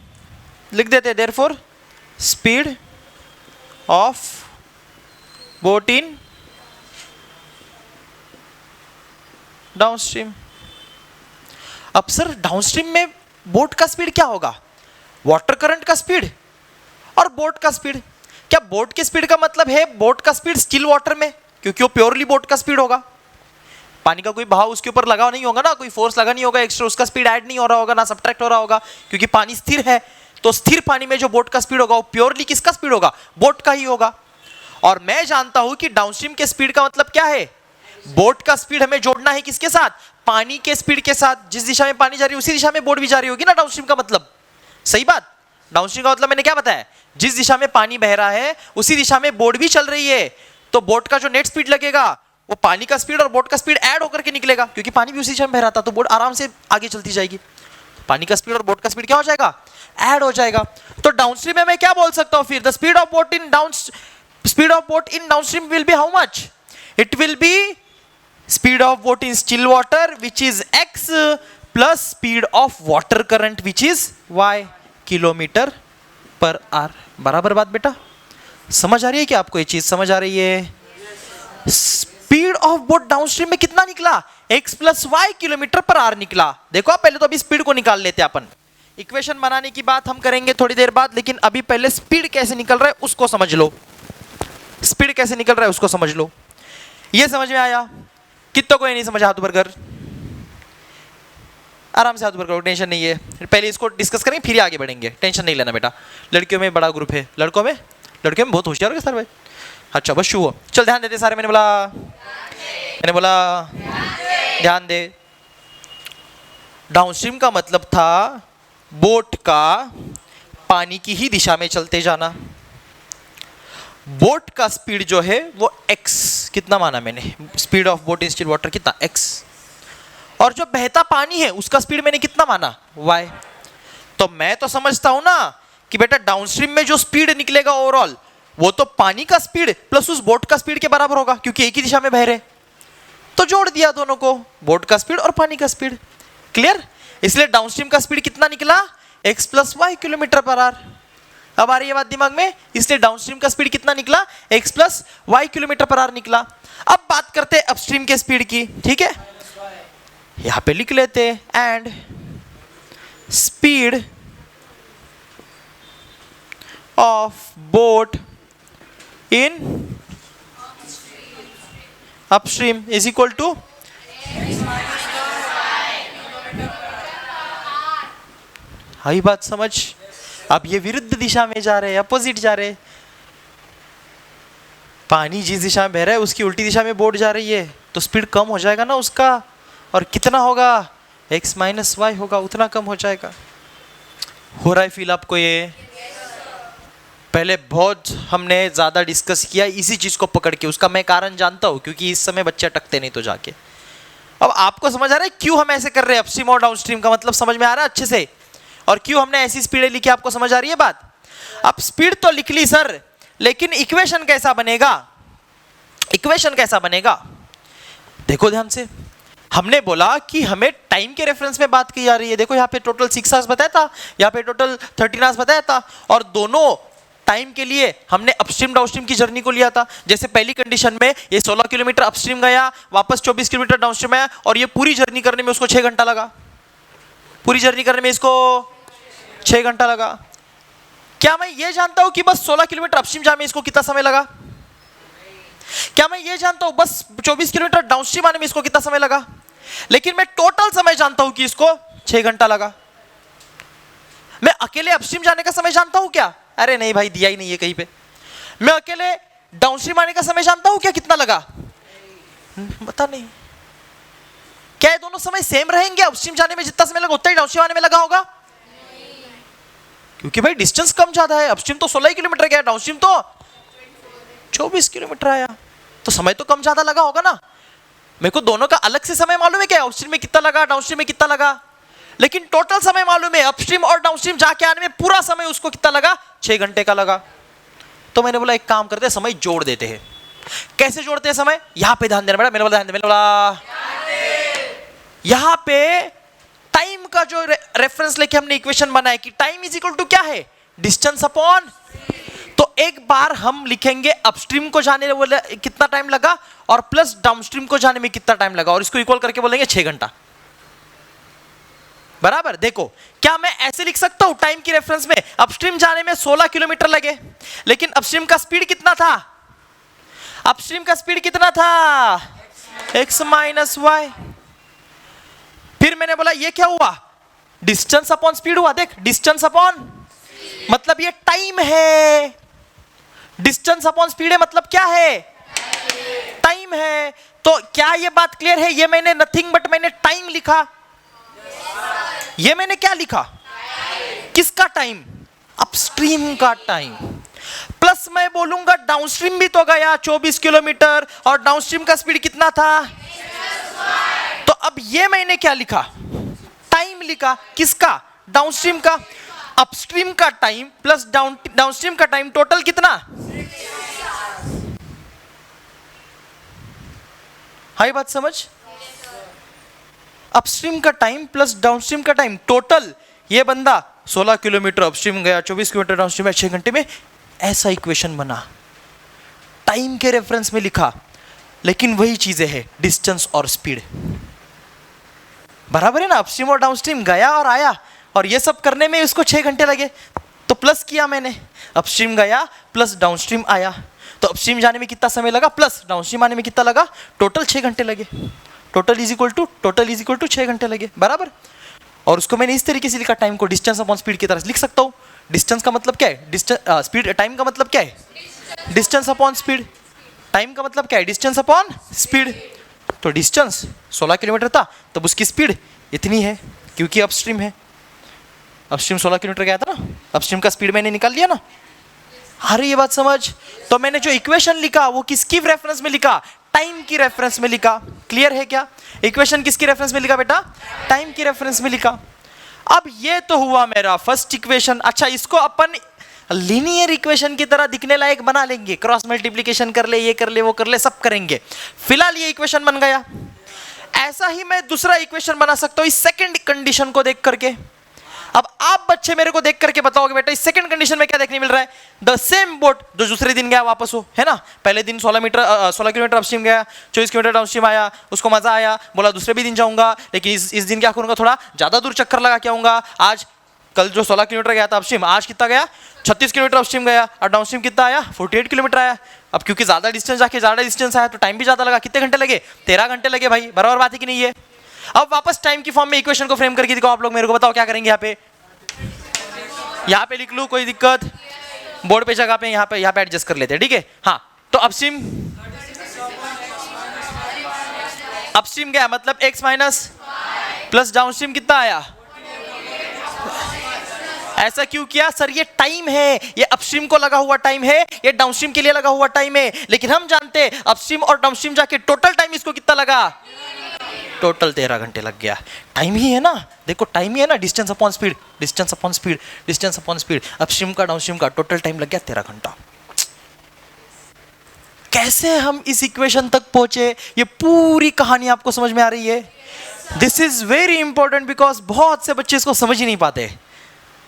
लिख देते हैं therefore speed of boat in downstream. अब सर डाउनस्ट्रीम में बोट का स्पीड क्या होगा? वाटर करंट का स्पीड और बोट का स्पीड। क्या बोट की स्पीड का मतलब है बोट का स्पीड स्टिल वाटर में, क्योंकि वो प्योरली बोट का स्पीड होगा, पानी का कोई बहाव उसके ऊपर लगा नहीं होगा ना, कोई फोर्स लगा नहीं होगा एक्स्ट्रा, उसका स्पीड ऐड नहीं हो रहा होगा, ना सब्ट्रैक्ट हो रहा होगा, क्योंकि पानी स्थिर है। तो स्थिर पानी में जो बोट का स्पीड होगा वो प्योरली किसका स्पीड होगा? बोट का ही होगा। और मैं जानता हूं कि डाउनस्ट्रीम के स्पीड का मतलब क्या है? बोट का स्पीड हमें जोड़ना है किसके साथ? पानी के स्पीड के साथ। जिस दिशा में पानी जा रही है उसी दिशा में बोट भी जा रही होगी ना डाउनस्ट्रीम का मतलब। सही बात। डाउनस्ट्रीम का मतलब मैंने क्या बताया? जिस दिशा में पानी बह रहा है उसी दिशा में बोट भी चल रही है, तो बोट का जो नेट स्पीड लगेगा वो पानी का स्पीड और बोट का स्पीड ऐड होकर के निकलेगा, क्योंकि पानी भी उसी दिशा में बह रहा था, तो बोट आराम से आगे चलती जाएगी। पानी का स्पीड और बोट का स्पीड क्या हो जाएगा? ऐड हो जाएगा। तो डाउनस्ट्रीम में मैं क्या बोल सकता हूं फिर? The speed of boat in downstream will be how much? It will be speed of boat in still water which is x plus speed of water current which is y kilometre per are. बराबर बात बेटा? समझ आ रही है क्या आपको? ये चीज समझ आ रही है? स्पीड ऑफ बोट डाउनस्ट्रीम में कितना निकला? x plus y kilometre per are निकला। देखो पहले तो अभी स्पीड को निकाल लेते हैं अपन, इक्वेशन बनाने की बात हम करेंगे थोड़ी देर बाद, लेकिन अभी पहले स्पीड कैसे निकल रहा है उसको समझ लो। स्पीड कैसे निकल रहा है उसको समझ लो। ये समझ में आया? कितनों को ये नहीं समझा? हाथ ऊपर कर, आराम से हाथ ऊपर करो, टेंशन नहीं है। पहले इसको डिस्कस करेंगे फिर आगे बढ़ेंगे, टेंशन नहीं लेना बेटा। लड़कियों में बड़ा ग्रुप है, लड़कों में बहुत होशियार हो सर भाई। अच्छा बस शुरू हो, चल ध्यान देते सारे। मैंने बोला ध्यान दे। डाउनस्ट्रीम का मतलब था बोट का पानी की ही दिशा में चलते जाना। बोट का स्पीड जो है वो x कितना माना मैंने, speed of boat in still water कितना x, और जो बहता पानी है उसका स्पीड मैंने कितना माना y। तो मैं तो समझता हूं ना कि बेटा डाउनस्ट्रीम में जो स्पीड निकलेगा ओवरऑल वो तो पानी का स्पीड प्लस उस बोट का स्पीड के बराबर होगा, क्योंकि एक ही दिशा में बह रहे। तो जोड़ दिया दोनों को, बोट का स्पीड और पानी का स्पीड। क्लियर? इसलिए डाउनस्ट्रीम का स्पीड कितना निकला, x plus y kilometre per hour. अब आ रही है बात दिमाग में? इसलिए डाउनस्ट्रीम का स्पीड कितना निकला, x plus y kilometre per hour निकला। अब बात करते हैं अपस्ट्रीम के स्पीड की, ठीक है? यहां पे लिख लेते हैं and speed of boat in upstream is equal to आई बात समझ? अब ये विरुद्ध दिशा में जा रहे हैं, अपोजिट जा रहे हैं। पानी जिस दिशा में बह रहा है उसकी उल्टी दिशा में बोट जा रही है, तो स्पीड कम हो जाएगा ना उसका, और कितना होगा, x माइनस वाई होगा, उतना कम हो जाएगा। हो रहा है फील आपको? ये पहले बहुत हमने ज़्यादा डिस्कस किया इसी चीज़ को पकड़ के, उसका मैं कारण जानता हूँ, क्योंकि इस समय बच्चे अटकते नहीं तो जाके। अब आपको समझ आ रहा है क्यों हम ऐसे कर रहे हैं, अपस्ट्रीम और डाउनस्ट्रीम का मतलब समझ में आ रहा है अच्छे से, और क्यों हमने ऐसी स्पीडें लिखी, आपको समझ आ रही है बात? अब स्पीड तो लिख ली सर, लेकिन इक्वेशन कैसा बनेगा, इक्वेशन कैसा बनेगा? देखो ध्यान से, हमने बोला कि हमें टाइम के रेफरेंस में बात की जा रही है। देखो यहाँ पे टोटल 6 आवर्स बताया था, यहाँ पे टोटल 13 आवर्स बताया था, और दोनों टाइम के लिए हमने अपस्ट्रीम डाउनस्ट्रीम की जर्नी को लिया था। जैसे पहली कंडीशन में ये 16 किलोमीटर अपस्ट्रीम गया, वापस 24 किलोमीटर डाउनस्ट्रीम आया, और ये पूरी जर्नी करने में उसको 6 घंटा लगा। पूरी जर्नी करने में इसको 6 घंटा लगा। क्या मैं ये जानता हूं कि बस 16 किलोमीटर अपस्ट्रीम जाने में इसको कितना समय लगा? क्या मैं ये जानता हूं बस 24 किलोमीटर डाउनस्ट्रीम आने में इसको कितना समय लगा? लेकिन मैं टोटल समय जानता हूं कि इसको 6 घंटा लगा। मैं अकेले अपस्ट्रीम जाने का समय जानता हूं क्या? अरे नहीं भाई, दिया ही नहीं है कहीं पे। मैं अकेले डाउनस्ट्रीम आने का समय जानता हूं क्या कितना लगा? पता नहीं। क्या ये दोनों समय सेम रहेंगे? अपस्ट्रीम जाने में जितना समय लगा उतना ही डाउनस्ट्रीम आने में लगा होगा? क्योंकि भाई डिस्टेंस कम ज्यादा है। अपस्ट्रीम तो 16 किलोमीटर गया, डाउनस्ट्रीम तो 24 किलोमीटर आया, तो समय तो कम ज्यादा लगा होगा ना। मेरे को दोनों का अलग से समय मालूम है क्या, अपस्ट्रीम में कितना लगा, डाउनस्ट्रीम में कितना लगा, लेकिन टोटल समय मालूम है। अपस्ट्रीम और डाउनस्ट्रीम जाके आने में पूरा समय उसको कितना लगा, 6 घंटे का लगा। तो मैंने बोला एक काम करते हैं, समय जोड़ देते हैं। कैसे जोड़ते हैं समय? यहां पे ध्यान देना बेटा, मैंने बोला ध्यान दे, मैंने बोला यहां पे टाइम का जो रेफरेंस लेके हमने इक्वेशन बनाया कि टाइम इज इक्वल टू क्या है, डिस्टेंस अपॉन। तो एक बार हम लिखेंगे अपस्ट्रीम को जाने में कितना टाइम लगा और प्लस डाउनस्ट्रीम को जाने में कितना टाइम लगा, और इसको इक्वल करके बोलेंगे 6 घंटा। बराबर? देखो, क्या मैं ऐसे लिख सकता हूं टाइम की रेफरेंस में, अपस्ट्रीम जाने में 16 किलोमीटर लगे, लेकिन अपस्ट्रीम का स्पीड कितना था, अपस्ट्रीम का स्पीड कितना था, x माइनस वाई। फिर मैंने बोला ये क्या हुआ, डिस्टेंस अपॉन स्पीड हुआ। देख, डिस्टेंस अपॉन मतलब ये टाइम है, डिस्टेंस अपॉन स्पीड है मतलब क्या है, टाइम है। तो क्या ये बात क्लियर है? ये मैंने नथिंग बट मैंने टाइम लिखा। ये मैंने क्या लिखा, किसका टाइम, अपस्ट्रीम का टाइम। प्लस मैं बोलूंगा डाउनस्ट्रीम भी तो गया 24 किलोमीटर, और डाउनस्ट्रीम का स्पीड कितना था, तो अब ये मैंने क्या लिखा, टाइम लिखा। किसका, डाउनस्ट्रीम का। अपस्ट्रीम का टाइम प्लस डाउनस्ट्रीम का टाइम टोटल कितना, हाई बात समझ? अपस्ट्रीम का टाइम प्लस डाउनस्ट्रीम का टाइम टोटल, ये बंदा 16 किलोमीटर अपस्ट्रीम गया, 24 किलोमीटर डाउनस्ट्रीम में, 6 घंटे में। ऐसा इक्वेशन बना, टाइम के रेफरेंस में लिखा, लेकिन वही चीजें है, डिस्टेंस और स्पीड। बराबर है ना? अपस्ट्रीम और डाउनस्ट्रीम गया और आया, और ये सब करने में उसको 6 घंटे लगे। तो प्लस किया मैंने, अपस्ट्रीम गया प्लस डाउनस्ट्रीम आया, तो अपस्ट्रीम जाने में कितना समय लगा प्लस डाउनस्ट्रीम आने में कितना लगा, टोटल 6 घंटे लगे। टोटल इज इक्वल टू 6 घंटे लगे। बराबर? और उसको मैंने इस तरीके से लिखा, टाइम को डिस्टेंस अपॉन स्पीड की तरह लिख सकता हूँ। डिस्टेंस का मतलब क्या है, डिस्टेंस स्पीड, टाइम का मतलब क्या है, डिस्टेंस अपॉन स्पीड। टाइम का मतलब क्या है, डिस्टेंस अपॉन स्पीड। तो डिस्टेंस 16 किलोमीटर था, तब उसकी स्पीड इतनी है, क्योंकि अपस्ट्रीम है। अपस्ट्रीम 16 किलोमीटर गया था ना, अपस्ट्रीम का स्पीड मैंने निकाल लिया ना। आ रही ये बात समझ? तो मैंने जो इक्वेशन लिखा वो किसकी रेफरेंस में लिखा? टाइम की रेफरेंस में लिखा। क्लियर है क्या? इक्वेशन किसकी रेफरेंस में लिखा बेटा? टाइम की रेफरेंस में लिखा। अब ये तो हुआ मेरा फर्स्ट इक्वेशन। अच्छा, इसको अपन लीनियर इक्वेशन की तरह दिखने लायक बना लेंगे, क्रॉस मल्टीप्लिकेशन कर ले, ये कर ले, वो कर ले, सब करेंगे। फिलहाल ये इक्वेशन बन गया। ऐसा ही मैं दूसरा इक्वेशन बना सकता हूं इस सेकंड कंडीशन को देख करके। अब आप बच्चे मेरे को देख करके बताओगे बेटा इस सेकंड कंडीशन में क्या देखने मिल रहा है? द सेम बोट जो दूसरे दिन गया वापस हो, है ना? पहले दिन 16 किलोमीटर अपस्ट्रीम गया, 24 किलोमीटर डाउनस्ट्रीम आया, उसको मजा आया, बोला दूसरे भी दिन जाऊंगा, लेकिन इस दिन क्या करूंगा, थोड़ा ज्यादा दूर चक्कर लगा के आऊंगा। आज कल जो 16 किलोमीटर गया था अपस्ट्रीम, आज कितना गया? 36 किलोमीटर अपस्ट्रीम गया, और डाउनस्ट्रीम कितना आया? 48 किलोमीटर आया। अब क्योंकि ज्यादा डिस्टेंस जाके ज्यादा डिस्टेंस आया तो टाइम भी ज्यादा लगा। कितने घंटे लगे? 13 घंटे लगे भाई। बराबर बात है कि नहीं है? अब वापस टाइम की फॉर्म में इक्वेशन को फ्रेम करके दिखाओ आप लोग मेरे को, बताओ क्या करेंगे? यहाँ पे लिख लूं, कोई दिक्कत? बोर्ड पे जगह पे यहाँ पे एडजस्ट कर लेते हैं, ठीक है? हाँ, तो अपस्ट्रीम गया मतलब x माइनस प्लस डाउनस्ट्रीम कितना आया? ऐसा क्यों किया सर? ये टाइम है, ये अपस्ट्रीम को लगा हुआ टाइम है, ये डाउनस्ट्रीम के लिए लगा हुआ टाइम है। लेकिन हम जानते हैं अपस्ट्रीम और डाउनस्ट्रीम जाके टोटल टाइम इसको कितना लगा? टोटल 13 घंटे लग गया। टाइम ही है ना, देखो टाइम ही है ना, distance upon speed, distance upon speed, distance upon speed, upstream का डाउनस्ट्रीम का टोटल टाइम लग गया 13 घंटा। कैसे हम इस इक्वेशन तक पहुंचे, ये पूरी कहानी आपको समझ में आ रही है? This is very important because बहुत से बच्चे इसको समझ ही नहीं पाते।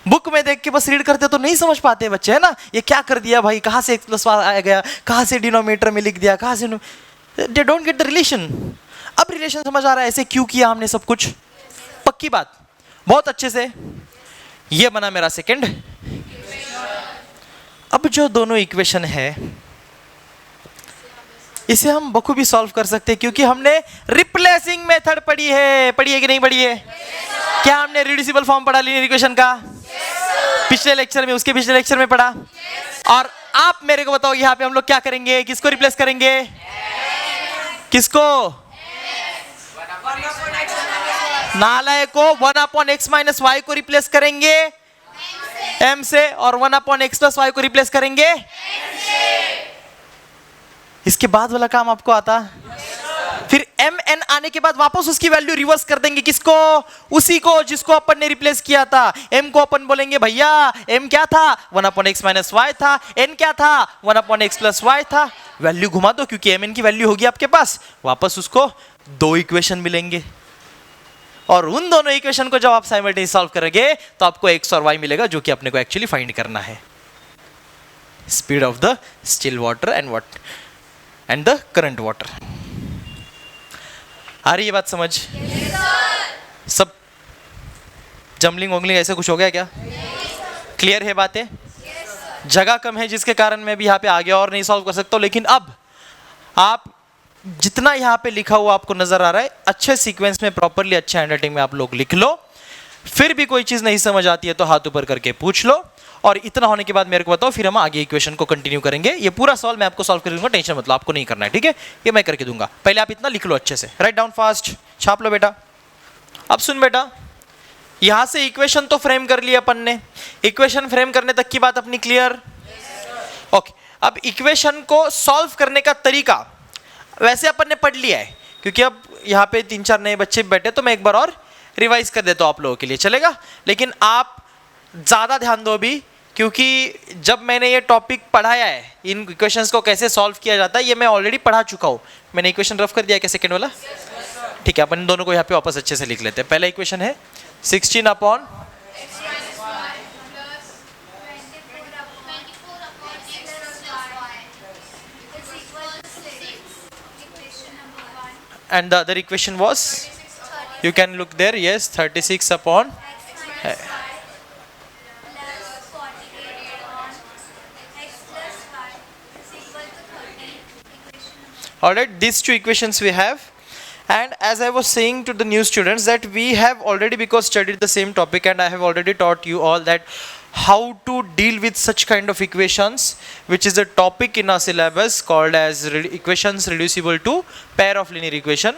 बुक में देख के बस रीड करते तो नहीं समझ पाते बच्चे, है ना? ये क्या कर दिया भाई, कहां से x+ आ गया, कहां से डिनोमिनेटर में लिख दिया, कहां से, they don't get the relation. अब रिलेशन समझ आ रहा है ऐसे क्यों किया हमने सब कुछ? पक्की बात, बहुत अच्छे से। ये बना मेरा सेकंड। अब जो दोनों इक्वेशन है इसे हम बखूबी सॉल्व कर सकते हैं क्योंकि हमने रिप्लेसिंग मेथड पढ़ी है कि नहीं पढ़ी है? क्या हमने रिड्यूसिबल फॉर्म पढ़ा लीनियर इक्वेशन का? पिछले लेक्चर में, उसके पिछले लेक्चर में पढ़ा। और आप मेरे को बताओ यहाँ पे हम लोग क्या करेंगे? किसको रिप्लेस करेंगे? किसको? नालायक को 1/x-y को रिप्लेस करेंगे m से, और 1/x+y को रिप्लेस करेंगे। इसके बाद वाला काम आपको आता? फिर mn आने के बाद वापस उसकी वैल्यू रिवर्स कर देंगे। किसको? उसी को जिसको अपन ने रिप्लेस किया था। m को अपन बोलेंगे भैया m क्या था? 1/x-y था। n क्या था? 1/x+y था। वैल्यू घुमा दो क्योंकि mn की वैल्यू होगी आपके पास। वापस उसको दो इक्वेशन मिलेंगे और उन दोनों इक्वेशन को जब आप साइमल्टेनियसली सॉल्व करेंगे तो आपको x और y मिलेगा जो कि अपने को एक्चुअली फाइंड करना है। Speed of the still water and the current water. आ रही ये बात समझ? सब जमलिंग वोंगलिंग ऐसे कुछ हो गया क्या? क्लियर है बातें? जगह कम है जिसके कारण मैं भी यहाँ पे आगे और नहीं सॉल्व कर सकता हूँ, लेकिन अब आप जितना यहाँ पे लिखा हुआ आपको नजर आ रहा है अच्छे सीक्वेंस में, प्रॉपरली अच्छे हैंडराइटिंग में आप लोग लिख लो। फिर भी कोई चीज नहीं समझ आती है तो हाथ ऊपर करके पूछ लो, और इतना होने के बाद मेरे को बताओ, फिर हम आगे इक्वेशन को कंटिन्यू करेंगे। ये पूरा सॉल्व मैं आपको सॉल्व कर दूंगा, टेंशन मत लो, आपको नहीं करना है, ठीक है? ये मैं करके दूंगा। पहले आप इतना लिख लो अच्छे से, राइट डाउन फास्ट, छाप लो बेटा। अब सुन बेटा, यहां से इक्वेशन तो फ्रेम कर लिया अपन ने, इक्वेशन फ्रेम करने तक की बात अपनी क्लियर? ओके, अब इक्वेशन को सॉल्व करने का तरीका वैसे अपन ने पढ़ लिया है, क्योंकि अब यहाँ पे 3-4 नए बच्चे बैठे तो मैं एक बार और रिवाइज कर देता हूँ आप लोगों के लिए, चलेगा? लेकिन आप ज़्यादा ध्यान दो अभी, क्योंकि जब मैंने ये टॉपिक पढ़ाया है, इन इक्वेशंस को कैसे सॉल्व किया जाता है, ये मैं ऑलरेडी पढ़ा चुका हूँ। मैंने इक्वेशन रफ कर दिया क्या सेकेंड वाला? ठीक है, अपन इन दोनों को यहाँ पे वापस अच्छे से लिख लेते हैं। पहला इक्वेशन है 16 and the other equation was, you can look there, yes, 36 upon all right, these two equations we have. And as I was saying to the new students that we have already because studied the same topic, and I have already taught you all that how to deal with such kind of equations, which is a topic in our syllabus called as equations reducible to pair of linear equation.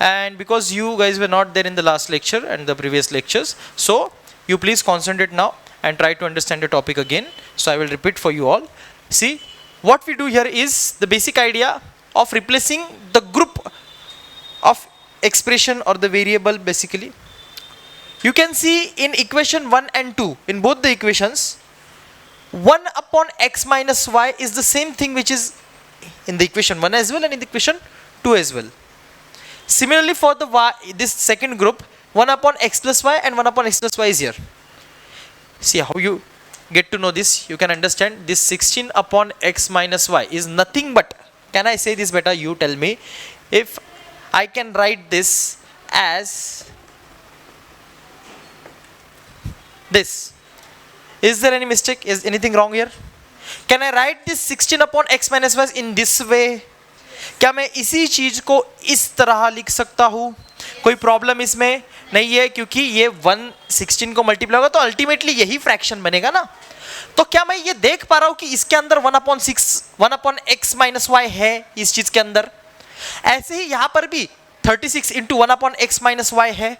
And because you guys were not there in the last lecture and the previous lectures, so you please concentrate now and try to understand the topic again. So I will repeat for you all. See, what we do here is the basic idea of replacing the group of expression or the variable basically. You can see in equation 1 and 2, in both the equations, 1 upon x minus y is the same thing which is in the equation 1 as well and in the equation 2 as well. Similarly for the y, this second group, 1 upon x plus y and 1 upon x plus y is here. See how you get to know this, you can understand this 16 upon x minus y is nothing but, can I say this better, you tell me, if I can write this as this. Is there any mistake? Is anything wrong here? Can I write this 16 upon x minus y in this way? क्या मैं इसी चीज को इस तरह लिख सकता हूं? कोई प्रॉब्लम इसमें नहीं है, क्योंकि ये 116 को मल्टीप्लाई होगा तो अल्टीमेटली यही फ्रैक्शन बनेगा ना. तो क्या मैं ये देख पा रहा हूं कि इसके अंदर 1 अपॉन x माइनस वाई है इस चीज के अंदर? ऐसे ही यहां पर भी 36 into 1 upon x minus y है.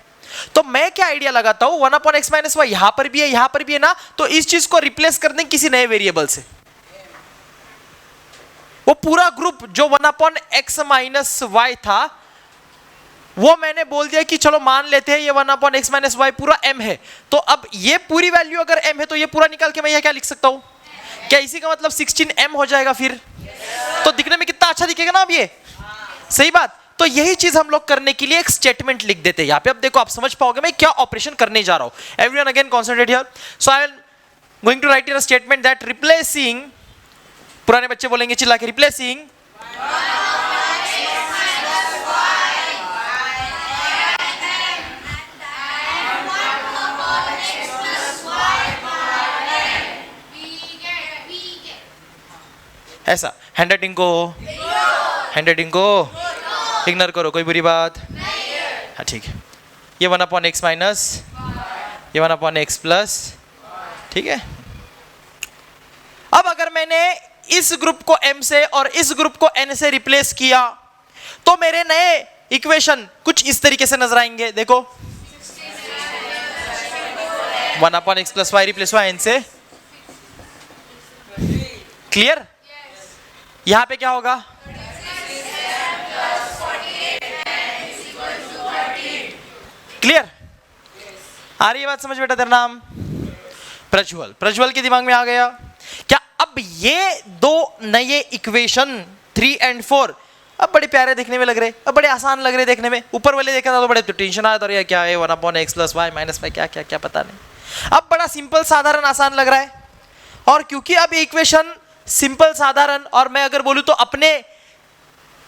तो मैं क्या आइडिया लगाता हूं, 1 अपॉन x माइनस वाई यहां पर भी है, यहां पर भी है ना, तो इस चीज को रिप्लेस कर दें किसी नए वेरिएबल से. वो पूरा ग्रुप जो 1 अपॉन x माइनस वाई था, वो मैंने बोल दिया कि चलो मान लेते हैं ये 1 अपॉन x माइनस वाई पूरा m है. तो अब ये पूरी वैल्यू अगर m है तो ये पूरा निकाल के मैं यह क्या लिख सकता हूं? क्या इसी का मतलब 16m हो जाएगा फिर? तो दिखने में कितना अच्छा दिखेगा ना अब ये. सही बात. तो यही चीज हम लोग करने के लिए एक स्टेटमेंट लिख देते हैं यहाँ पे. अब देखो आप समझ पाओगे मैं क्या ऑपरेशन करने जा रहा हूं. Everyone again concentrate here. So I am going to write in a statement that replacing, पुराने बच्चे बोलेंगे चिल्ला के, रिप्लेसिंग ऐसा. हैंडराइटिंग को इग्नोर करो, कोई बुरी बात. हाँ ठीक है. ये 1 अपॉन एक्स माइनस, ये 1 अपॉन एक्स प्लस. ठीक है. अब अगर मैंने इस ग्रुप को m से और इस ग्रुप को n से रिप्लेस किया तो मेरे नए इक्वेशन कुछ इस तरीके से नजर आएंगे. देखो 1 upon x plus y replace हुआ n से. क्लियर. यहां पे क्या होगा? क्लियर. आ रही है बात समझ बेटा? तेरा नाम प्रज्वल. प्रज्वल के दिमाग में आ गया क्या? अब ये दो नए इक्वेशन 3 and 4 अब बड़े प्यारे देखने में लग रहे, अब बड़े आसान लग रहे देखने में. ऊपर वाले देखा था तो बड़े टेंशन आया था, क्या है 1 upon x plus y minus y, क्या क्या क्या पता नहीं. अब बड़ा सिंपल साधारण आसान लग रहा है. और क्योंकि अब इक्वेशन सिंपल साधारण, और मैं अगर बोलूं तो अपने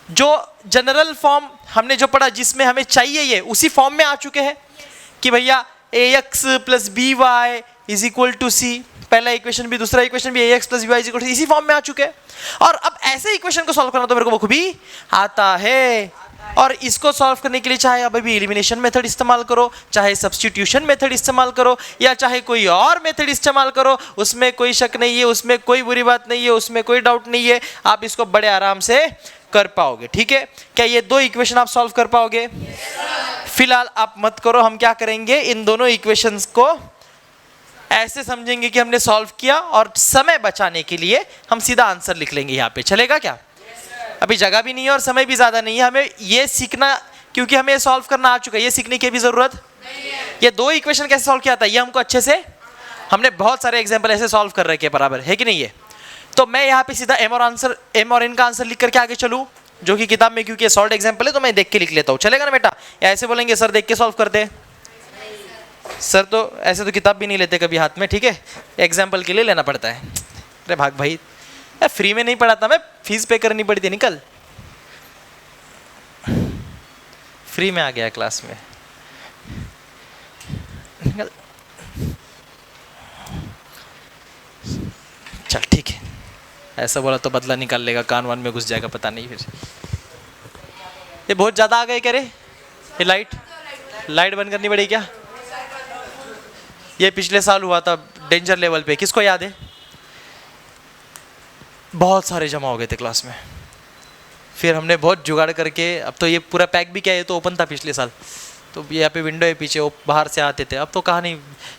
जो जनरल फॉर्म हमने जो पढ़ा जिसमें हमें चाहिए ये उसी फॉर्म में आ चुके हैं कि भैया ax plus b y is equal to c. पहला इक्वेशन भी दूसरा इक्वेशन भी ax plus b y is equal to इसी फॉर्म में आ चुके हैं. और अब ऐसे इक्वेशन को सॉल्व करना तो मेरे को बखूबी आता है. और इसको सॉल्व करने के लिए चाहे अब अभी एलिमिनेशन मेथड इस्तेमाल करो, चाहे सब्स्टिट्यूशन मेथड इस्तेमाल करो, या चाहे कोई और मेथड इस्तेमाल करो, उसमें कोई शक नहीं है, उसमें कोई बुरी बात नहीं है, उसमें कोई डाउट नहीं है. आप इसको बड़े आराम से कर पाओगे. ठीक है. क्या ये दो इक्वेशन आप सॉल्व कर पाओगे? फिलहाल आप मत करो. हम क्या करेंगे, इन दोनों इक्वेशंस को ऐसे समझेंगे कि हमने सॉल्व किया, और समय बचाने के लिए हम सीधा आंसर लिख लेंगे यहाँ पे. चलेगा क्या? अभी जगह भी नहीं है और समय भी ज्यादा नहीं है. हमें ये सीखना, क्योंकि हमें सॉल्व करना आ चुका है, ये सीखने की भी जरूरत नहीं है. ये दो इक्वेशन कैसे सॉल्व किया था ये हमको अच्छे से, हमने बहुत सारे एग्जाम्पल ऐसे सॉल्व कर रखे बराबर है कि नहीं है. तो मैं यहाँ पे सीधा m और n का आंसर लिख करके आगे चलूँ, जो कि किताब में क्योंकि शॉर्ट एग्जाम्पल है तो मैं देख के लिख लेता हूँ. चलेगा ना बेटा? या ऐसे बोलेंगे सर देख के सॉल्व करते हैं? सर तो ऐसे तो किताब भी नहीं लेते कभी हाथ में. ठीक है. एग्जाम्पल के लिए लेना पड़ता है. अरे भाग भाई, फ्री में नहीं पढ़ाता मैं, फीस पे करनी पड़ी थी. निकल. फ्री में आ गया क्लास में. निकल. चल ठीक है. ऐसा बोला तो बदला निकाल लेगा, कान वान में घुस जाएगा पता नहीं. फिर ये बहुत ज्यादा आ गए. करे ये लाइट बंद करनी पड़ेगी क्या? ये पिछले साल हुआ था डेंजर लेवल पे, किसको याद है? बहुत सारे जमा हो गए थे क्लास में. फिर हमने बहुत जुगाड़ करके, अब तो ये पूरा पैक भी क्या है, तो ओपन था पिछले साल, तो यहाँ पे विंडो है पीछे, वो बाहर से आते थे, अब तो कहा नहीं।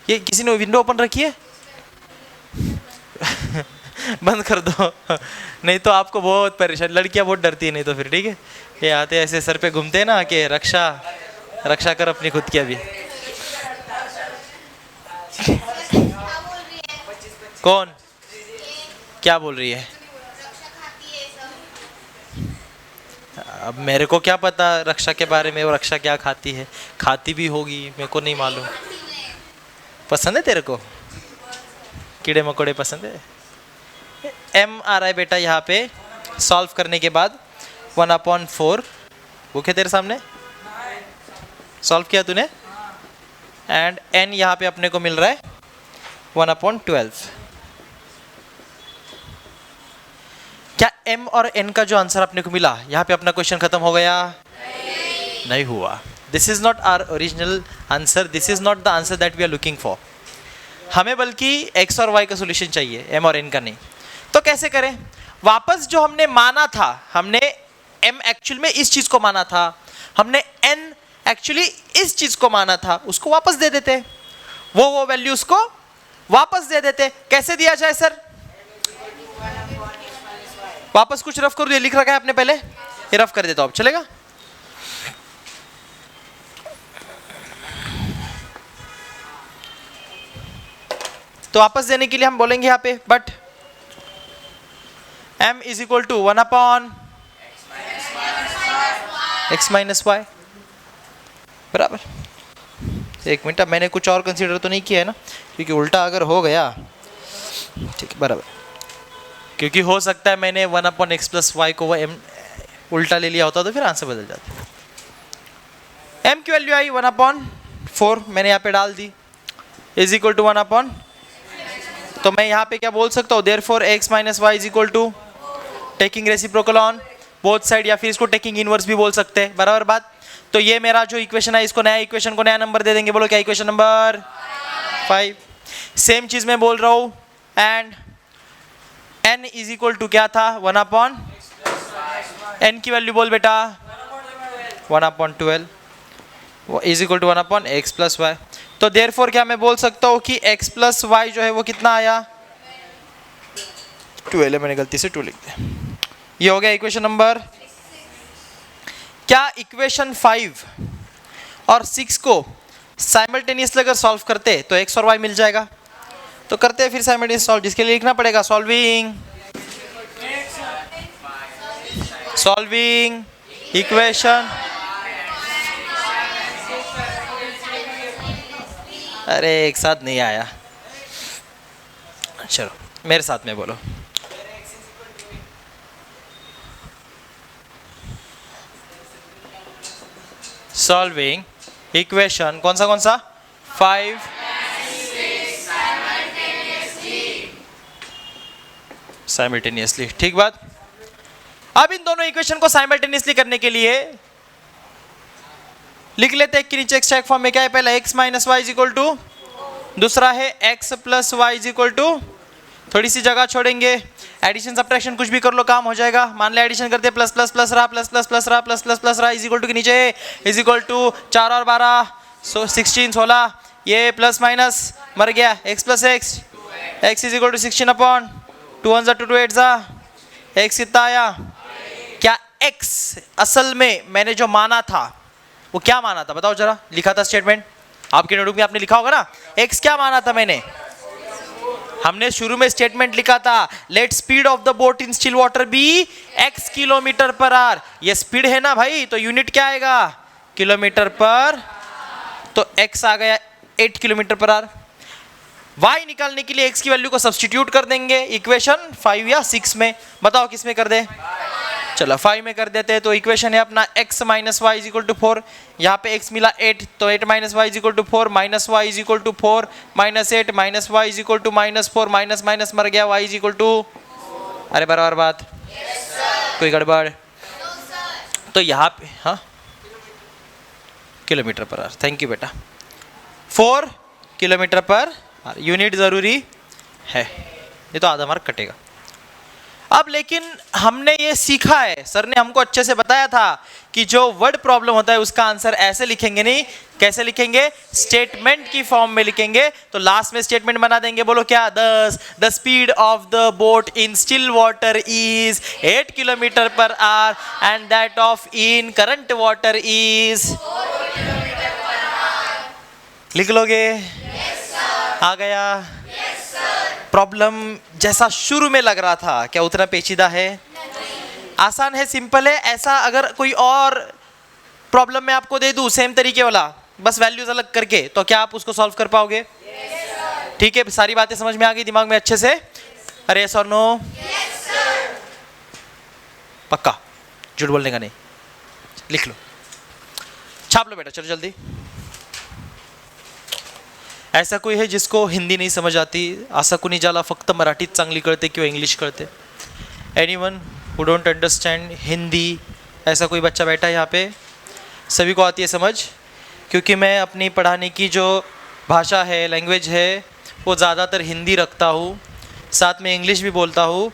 ये किसी ने विंडो ओपन रखी है? बंद कर दो, नहीं तो आपको बहुत परेशान, लड़कियां बहुत डरती है नहीं तो फिर। ठीक है, ये आते ऐसे सर पे घूमते हैं ना कि रक्षा रक्षा कर अपनी खुद की। अभी कौन क्या बोल रही है? अब मेरे को क्या पता रक्षा के बारे में, वो रक्षा क्या खाती है, खाती भी होगी, मेरे को नहीं मालूम। पसंद है तेरे को कीड़े मकोड़े? पसंद है। m आ रहा है बेटा यहाँ पे सॉल्व करने के बाद 1/4 बुक है तेरे सामने, सॉल्व किया तूने, एंड n यहाँ पे अपने को मिल रहा है 1/12। क्या m और n का जो आंसर अपने को मिला यहाँ पे अपना क्वेश्चन खत्म हो गया? नहीं हुआ। This is not our original answer, this is not the answer that we are looking for. हमें बल्कि x और y का सोल्यूशन चाहिए, m और n का नहीं। तो कैसे करें? वापस जो हमने माना था, हमने m एक्चुअल में इस चीज को माना था, हमने n एक्चुअली इस चीज को माना था, उसको वापस दे देते, वो वैल्यूज को वापस दे देते। कैसे दिया जाए सर? वापस कुछ रफ कर दो, ये लिख रखा है आपने पहले, ये रफ कर देता हूं, अब चलेगा? तो वापस देने के लिए हम बोलेंगे यहाँ पे but m is equal to 1/x-y, बराबर। एक मिनट, मैंने कुछ और कंसीडर तो नहीं किया है ना, क्योंकि उल्टा अगर हो गया, ठीक है बराबर, क्योंकि हो सकता है मैंने 1/x+y को वो m उल्टा ले लिया होता तो फिर आंसर बदल जाता। m की वैल्यू आई 1/4, मैंने यहाँ पे डाल दी, इज इक्वल टू 1/, तो मैं यहाँ पे क्या बोल सकता हूँ? Therefore x - y is equal to taking reciprocal on both side, या फिर इसको टेकिंग इनवर्स भी बोल सकते हैं, बराबर बात। तो ये मेरा जो इक्वेशन है, इसको नया इक्वेशन को नया नंबर दे देंगे। बोलो क्या? Equation number 5। सेम चीज मैं बोल रहा हूँ, and n is equal to क्या था? 1/, n की वैल्यू बोल बेटा 1/12 इज इक्वल टू 1/x+y। तो देयरफॉर क्या मैं बोल सकता हूँ कि x+y जो है वो कितना आया? 12 है, मैंने गलती से 2 लिख दिया। ये हो गया इक्वेशन नंबर। क्या इक्वेशन 5 और 6 को साइमल्टेनियसली अगर सॉल्व करते तो x और y मिल जाएगा? तो करते हैं फिर साइमल्टेनियस सॉल्व, जिसके लिए लिखना पड़ेगा सॉल्विंग इक्वेशन। अरे एक साथ नहीं आया, चलो मेरे साथ में बोलो। सॉल्विंग इक्वेशन कौन सा 5 साइमल्टेनियसली, ठीक बात। अब इन दोनों इक्वेशन को साइमल्टेनियसली करने के लिए लिख लेते हैं कि नीचे एक्सट्रैक्ट फॉर्म में क्या है? पहला x - y is equal to, दूसरा है x + y is equal to, थोड़ी सी जगह छोड़ेंगे, एडिशन सब्ट्रैक्शन कुछ भी कर लो काम हो जाएगा। मान ले एडिशन करते प्लस प्लस प्लस रहा, प्लस प्लस प्लस रहा, प्लस प्लस प्लस रहा, इज इक्वल टू के नीचे इज इक्वल टू 4 और 12 16 ये प्लस माइनस मर गया, x + x is equal to 16/2 1 * 2 2 8 x कितना आया? क्या x असल में मैंने जो माना था वो क्या माना था? बताओ जरा, लिखा था स्टेटमेंट आपके नोटबुक में, आपने लिखा होगा ना। x क्या माना था मैंने? हमने शुरू में स्टेटमेंट लिखा था, let speed of the boat in still water be x km/h। ये स्पीड है ना भाई, तो यूनिट क्या आएगा? किलोमीटर पर, तो x आ गया 8 km/h। y निकालने के लिए x की वैल्यू को सब्स्टिट्यूट कर देंगे इक्वेशन 5 या 6 में। बताओ किस में कर दे? चलो 5 में कर देते हैं। तो इक्वेशन है अपना x - y is equal to 4, यहाँ पे x मिला 8, तो 8 - y is equal to 4, minus y is equal to 4 minus 8 minus y is equal to -4, minus minus मर गया, y इज इक्वल टू, अरे बराबर बात, कोई गड़बड़? तो यहाँ पे हाँ km/h, थैंक यू बेटा, 4 km/h, यूनिट जरूरी है, ये तो आधा मार्क कटेगा। अब लेकिन हमने ये सीखा है, सर ने हमको अच्छे से बताया था कि जो वर्ड प्रॉब्लम होता है उसका आंसर ऐसे लिखेंगे नहीं, कैसे लिखेंगे, स्टेटमेंट की फॉर्म में लिखेंगे। तो लास्ट में स्टेटमेंट बना देंगे, बोलो क्या, the speed of the boat in still water is 8 kilometre per our and that of in current water is, लिख लोगे? आ गया? प्रॉब्लम जैसा शुरू में लग रहा था क्या उतना पेचीदा है? आसान है, सिंपल है। ऐसा अगर कोई और प्रॉब्लम मैं आपको दे दूं सेम तरीके वाला, बस वैल्यूज अलग करके, तो क्या आप उसको सॉल्व कर पाओगे? ठीक है, सारी बातें समझ में आ गई दिमाग में अच्छे से? अरे यस और नो? पक्का, झूठ बोलने का नहीं। लिख लो, छाप लो बेटा, चलो जल्दी। ऐसा कोई है जिसको हिंदी नहीं समझ आती? असा कुणी ज्याला फक्त मराठीत चांगली कळते किंवा इंग्लिश कळते? Anyone who don't understand Hindi? ऐसा कोई बच्चा बैठा है यहाँ पे? सभी को आती है समझ? क्योंकि मैं अपनी पढ़ाने की जो भाषा है, लैंग्वेज है, वो ज़्यादातर हिंदी रखता हूँ, साथ में इंग्लिश भी बोलता हूँ,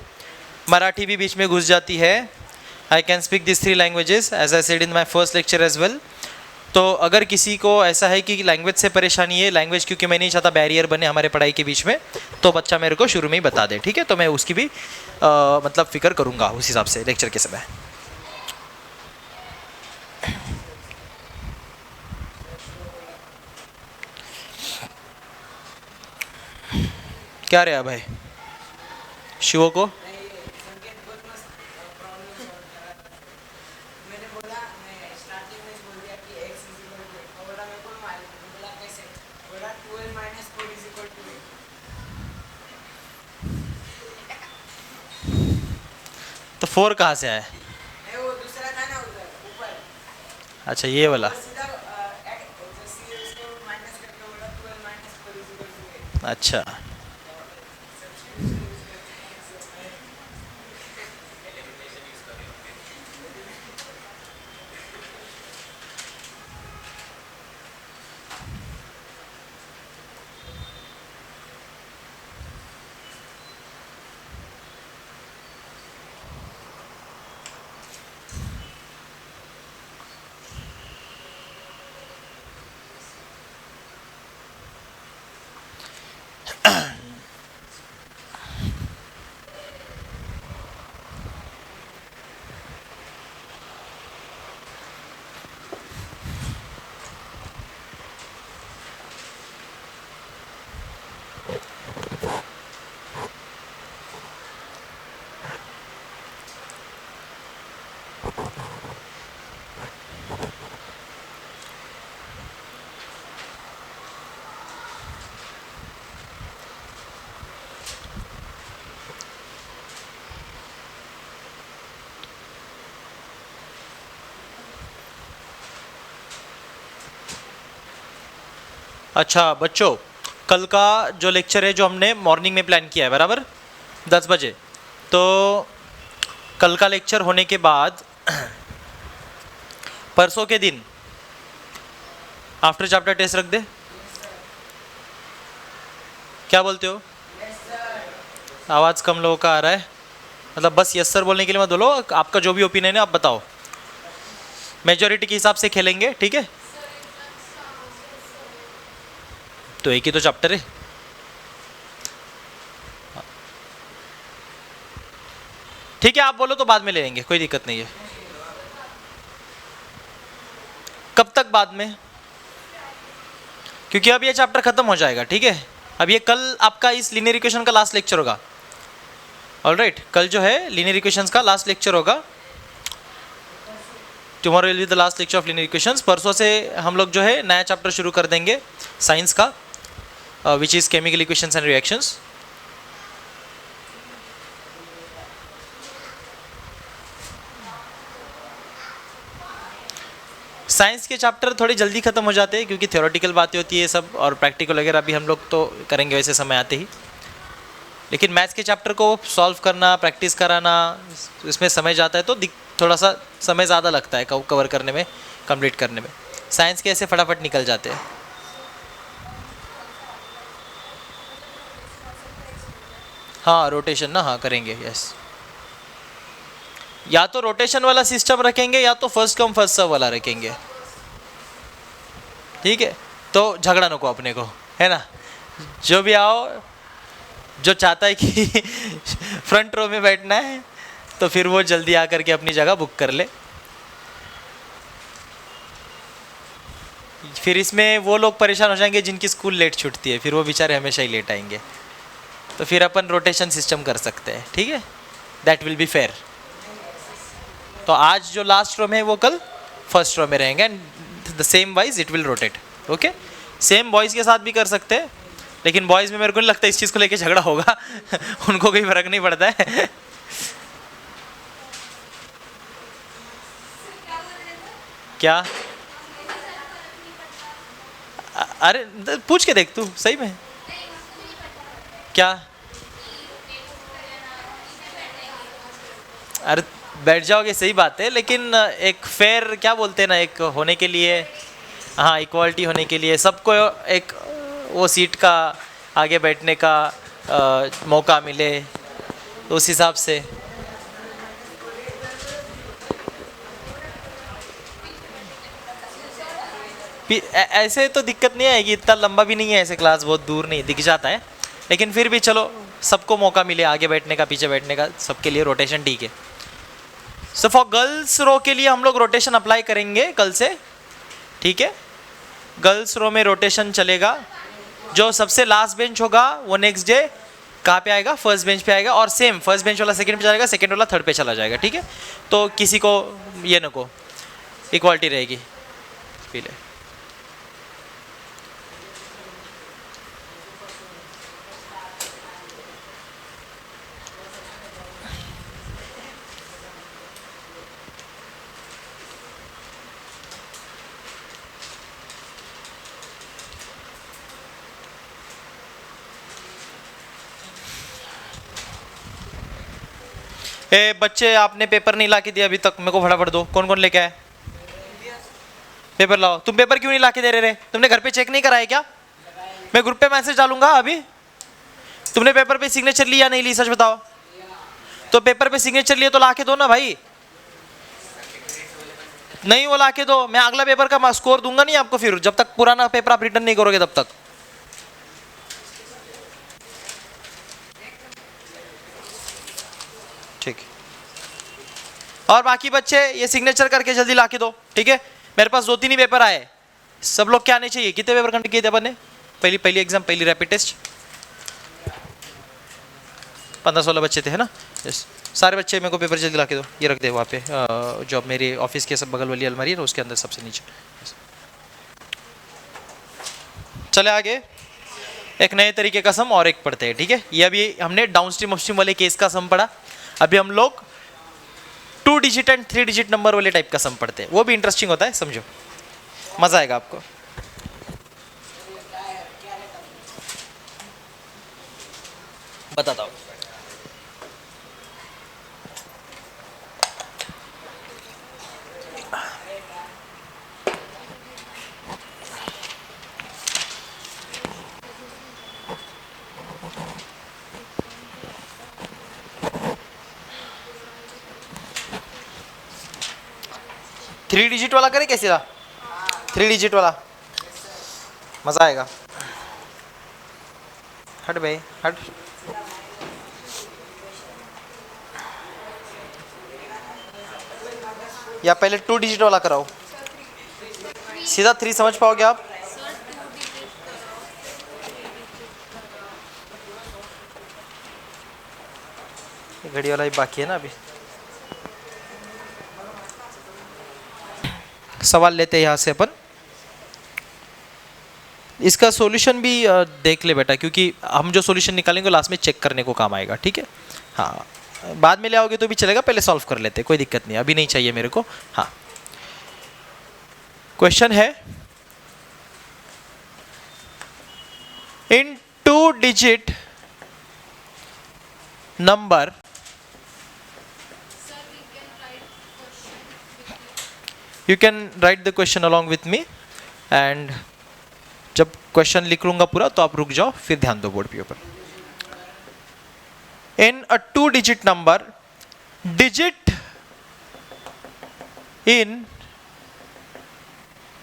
मराठी भी बीच में घुस जाती है। I can speak this 3 languages as I said in my first lecture as well. तो अगर किसी को ऐसा है कि लैंग्वेज से परेशानी है, लैंग्वेज क्योंकि मैं नहीं चाहता बैरियर बने हमारे पढ़ाई के बीच में, तो बच्चा मेरे को शुरू में ही बता दे, ठीक है? तो मैं उसकी भी मतलब फिक्र करूँगा उस हिसाब से लेक्चर के समय। क्या रहा भाई शिवो को? तो 4 कहाँ से आया? वो दूसरा था ना उधर ऊपर। अच्छा ये वाला, अच्छा। अच्छा बच्चों, कल का जो लेक्चर है जो हमने मॉर्निंग में प्लान किया है बराबर 10 बजे, तो कल का लेक्चर होने के बाद परसों के दिन आफ्टर चैप्टर टेस्ट रख दे। क्या बोलते हो? आवाज़ कम लोगों का आ रहा है, मतलब बस यस सर बोलने के लिए मत बोलो, आपका जो भी ओपिनियन है आप बताओ, मेजॉरिटी के हिसाब से खेलेंगे, ठीक है? तो एक ही तो चैप्टर है। ठीक है, आप बोलो तो बाद में ले लेंगे, कोई दिक्कत नहीं है। कब तक बाद में? क्योंकि अब ये चैप्टर खत्म हो जाएगा, ठीक है? अब ये कल आपका इस लीनियर इक्वेशन का लास्ट लेक्चर होगा। ऑलराइट, कल जो है लीनियर इक्वेशंस का लास्ट लेक्चर होगा। Tomorrow will be the last lecture of linear equations. परसों से हम लोग जो है नया चैप्टर शुरू कर देंगे साइंस का, which is chemical equations and reactions. Science के चैप्टर थोड़ी जल्दी खत्म हो जाते हैं क्योंकि थ्योरेटिकल बातें होती है सब, और प्रैक्टिकल वगैरह भी हम लोग तो करेंगे वैसे समय आते ही। लेकिन मैथ्स के चैप्टर को सॉल्व करना, प्रैक्टिस कराना, इसमें समय जाता है, तो थोड़ा सा समय ज़्यादा लगता है कवर करने में, कंप्लीट करने में। साइंस के ऐसे फटाफट निकल जाते हैं। हाँ रोटेशन ना, हाँ करेंगे, यस। या तो रोटेशन वाला सिस्टम रखेंगे या तो फर्स्ट कम फर्स्ट सर्व वाला रखेंगे, ठीक है। तो झगड़ा नको अपने को, है ना। जो भी आओ, जो चाहता है कि फ्रंट रो में बैठना है तो फिर वो जल्दी आकर के अपनी जगह बुक कर ले। फिर इसमें वो लोग परेशान हो जाएंगे जिनकी स्कूल लेट छूटती है, फिर वो बेचारे हमेशा ही लेट आएंगे। तो फिर अपन रोटेशन सिस्टम कर सकते हैं, ठीक है, दैट विल बी फेयर। तो आज जो लास्ट रो में है वो कल फर्स्ट रो में रहेंगे and the same wise it will rotate, okay. Same boys के साथ भी कर सकते हैं, लेकिन बॉयज़ में मेरे को नहीं लगता इस चीज़ को लेके झगड़ा होगा उनको कोई फर्क नहीं पड़ता है क्या? अरे पूछ के देख तू, सही में क्या? अरे बैठ जाओगे, सही बात है, लेकिन एक फेयर क्या बोलते हैं ना, एक होने के लिए, हाँ, इक्वालिटी होने के लिए सबको एक वो सीट का आगे बैठने का मौका मिले, तो उस हिसाब से। ऐसे तो दिक्कत नहीं आएगी, इतना लंबा भी नहीं है ऐसे, क्लास बहुत दूर नहीं, दिख जाता है, लेकिन फिर भी चलो सबको मौका मिले आगे बैठने का, पीछे बैठने का, सबके लिए रोटेशन ठीक है। सो फॉर गर्ल्स रो के लिए हम लोग रोटेशन अप्लाई करेंगे कल से, ठीक है। गर्ल्स रो में रोटेशन चलेगा, जो सबसे लास्ट बेंच होगा वो नेक्स्ट डे कहाँ पे आएगा, फर्स्ट बेंच पे आएगा, और सेम फर्स्ट बेंच वाला सेकंड पे जाएगा, सेकंड वाला थर्ड पे चला जाएगा, ठीक है। तो किसी को ये न को इक्वालिटी रहेगी। पी ले। ए बच्चे, आपने पेपर नहीं ला के दिया अभी तक, मेरे को फटाफट दो। कौन कौन लेके आए पेपर? लाओ। तुम पेपर क्यों नहीं ला के दे रहे? तुमने घर पे चेक नहीं कराया क्या? मैं ग्रुप पे मैसेज डालूंगा अभी। तुमने पेपर पे सिग्नेचर लिया नहीं ली, सच बताओ। तो पेपर पे सिग्नेचर लिए तो ला के दो ना भाई। नहीं, वो ला के दो, मैं अगला पेपर का स्कोर दूंगा नहीं आपको फिर, जब तक पुराना पेपर आप रिटर्न नहीं करोगे तब तक। ठीक। और बाकी बच्चे ये सिग्नेचर करके जल्दी ला के दो, ठीक है। मेरे पास 2-3 ही पेपर आए, सब लोग क्या आने चाहिए। कितने पेपर कंडक्ट किए थे अपन ने? पहली एग्जाम, पहली रैपिड टेस्ट 15-16 बच्चे थे, है ना। यस, सारे बच्चे मेरे को पेपर जल्दी ला के दो। ये रख दे वहाँ पे, जो मेरे ऑफिस के सब बगल वाली अलमारी है, उसके अंदर सबसे नीचे। चले आगे, एक नए तरीके का सम और एक पढ़ते हैं, ठीक है। ये अभी हमने डाउनस्ट्रीम अपस्ट्रीम वाले केस का सम पढ़ा, अभी हम लोग 2 डिजिट एंड 3 डिजिट नंबर वाले टाइप का सम पढ़ते हैं। वो भी इंटरेस्टिंग होता है, समझो, मजा आएगा आपको। बताता हूँ। थ्री डिजिट वाला करे कैसे था? 3 डिजिट वाला मजा आएगा। हट भाई हट। या पहले 2 डिजिट वाला कराओ, सीधा 3 समझ पाओगे आप। घड़ी वाला ही बाकी है ना अभी। सवाल लेते हैं यहाँ से अपन। इसका सॉल्यूशन भी देख ले बेटा, क्योंकि हम जो सॉल्यूशन निकालेंगे लास्ट में चेक करने को काम आएगा, ठीक है। हाँ, बाद में ले आओगे तो भी चलेगा, पहले सॉल्व कर लेते, कोई दिक्कत नहीं, अभी नहीं चाहिए मेरे को। हाँ, क्वेश्चन है, इन 2 digit number you can write the question along with me, and जब क्वेश्चन लिख लूंगा पूरा तो आप रुक जाओ, फिर ध्यान दो बोर्ड पे ऊपर। इन अ 2 digit number, digit in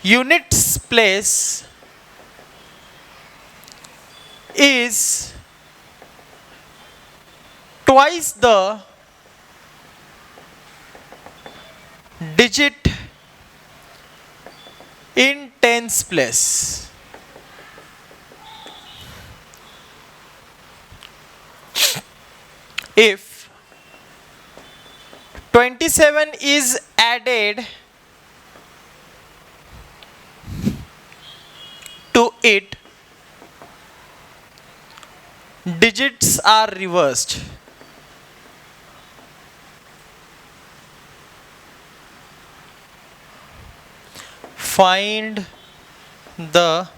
units place is twice the digit in tens place. If 27 is added to it, digits are reversed. Find the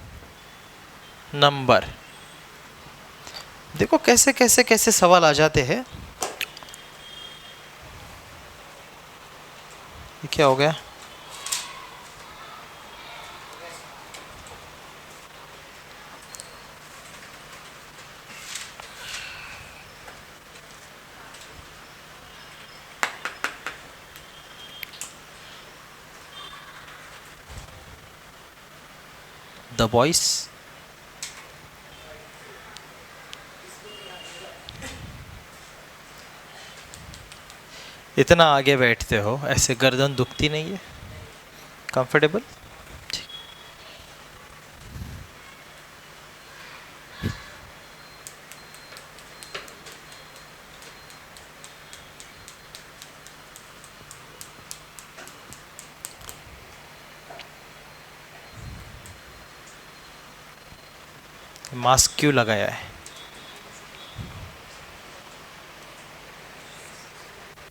number. देखो कैसे कैसे कैसे सवाल आ जाते हैं. ये क्या हो गया? The voice. इतना आगे बैठते हो, ऐसे गर्दन दुखती नहीं है? कंफर्टेबल? मास्क क्यों लगाया है?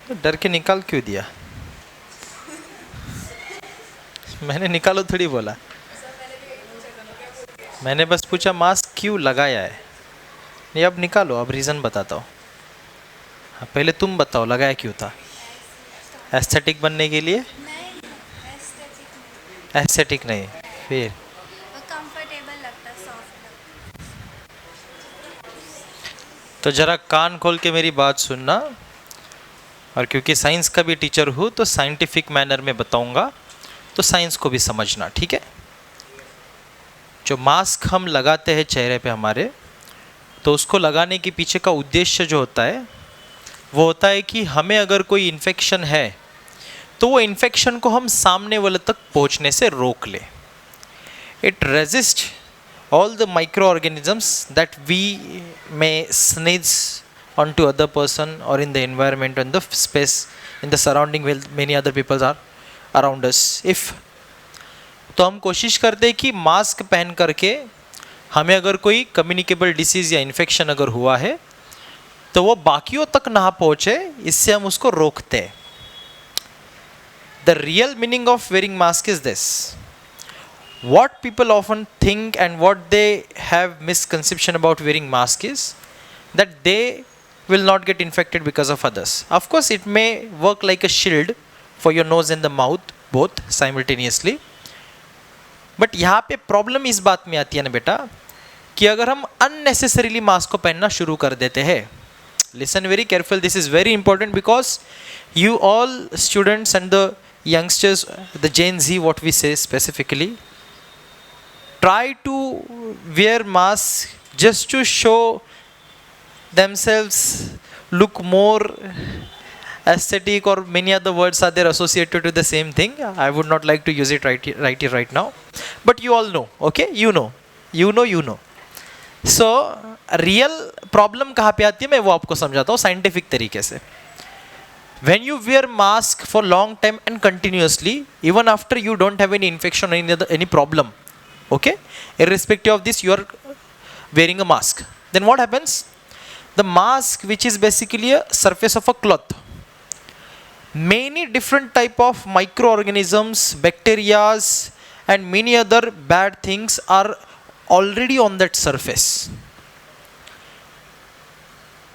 तो डर के निकाल क्यों दिया? मैंने निकालो थोड़ी बोला. मैंने बस पूछा मास्क क्यों लगाया है. ये अब निकालो, अब रीज़न बताता हूँ. हाँ, पहले तुम बताओ लगाया क्यों था? एस्थेटिक बनने के लिए? एस्थेटिक नहीं, फिर कंफर्टेबल लगता है, सॉफ्ट. तो जरा कान खोल के मेरी बात सुनना. और क्योंकि साइंस का भी टीचर हूँ तो साइंटिफिक मैनर में बताऊंगा, तो साइंस को भी समझना, ठीक है? जो मास्क हम लगाते हैं चेहरे पे हमारे, तो उसको लगाने के पीछे का उद्देश्य जो होता है वो होता है कि हमें अगर कोई इन्फेक्शन है तो वो इन्फेक्शन को हम सामने वाले तक पहुंचने से रोक ले. It resist all the microorganisms that we may sneeze onto other person or in the environment and the space in the surrounding where many other people are around us. If तो हम कोशिश करते हैं कि mask पहन करके हमें अगर कोई कम्युनिकेबल डिसीज़ या इन्फेक्शन अगर हुआ है तो वो बाकियों तक ना पहुँचे, इससे हम उसको रोकते हैं. The real meaning of wearing mask is this. What people often think and what they have misconception about wearing mask is that they will not get infected because of others. Of course, it may work like a shield for your nose and the mouth, both simultaneously. But यहाँ पे problem इस बात में आती है ना बेटा, कि अगर हम unnecessarily मास्क को पहनना शुरू कर देते हैं. Listen very careful, this is very important because you all students and the youngsters, the Gen Z, what we say specifically, try to wear masks just to show themselves, look more aesthetic, or many other words are there associated to the same thing. I would not like to use it right here right now, but you all know, okay? You know. So real problem कहाँ पे आती है मैं वो आपको समझाता हूँ scientific तरीके से. When you wear mask for long time and continuously, even after you don't have any infection or any problem, okay, irrespective of this, you are wearing a mask. Then what happens? The mask, which is basically a surface of a cloth, many different type of microorganisms, bacterias, and many other bad things are already on that surface.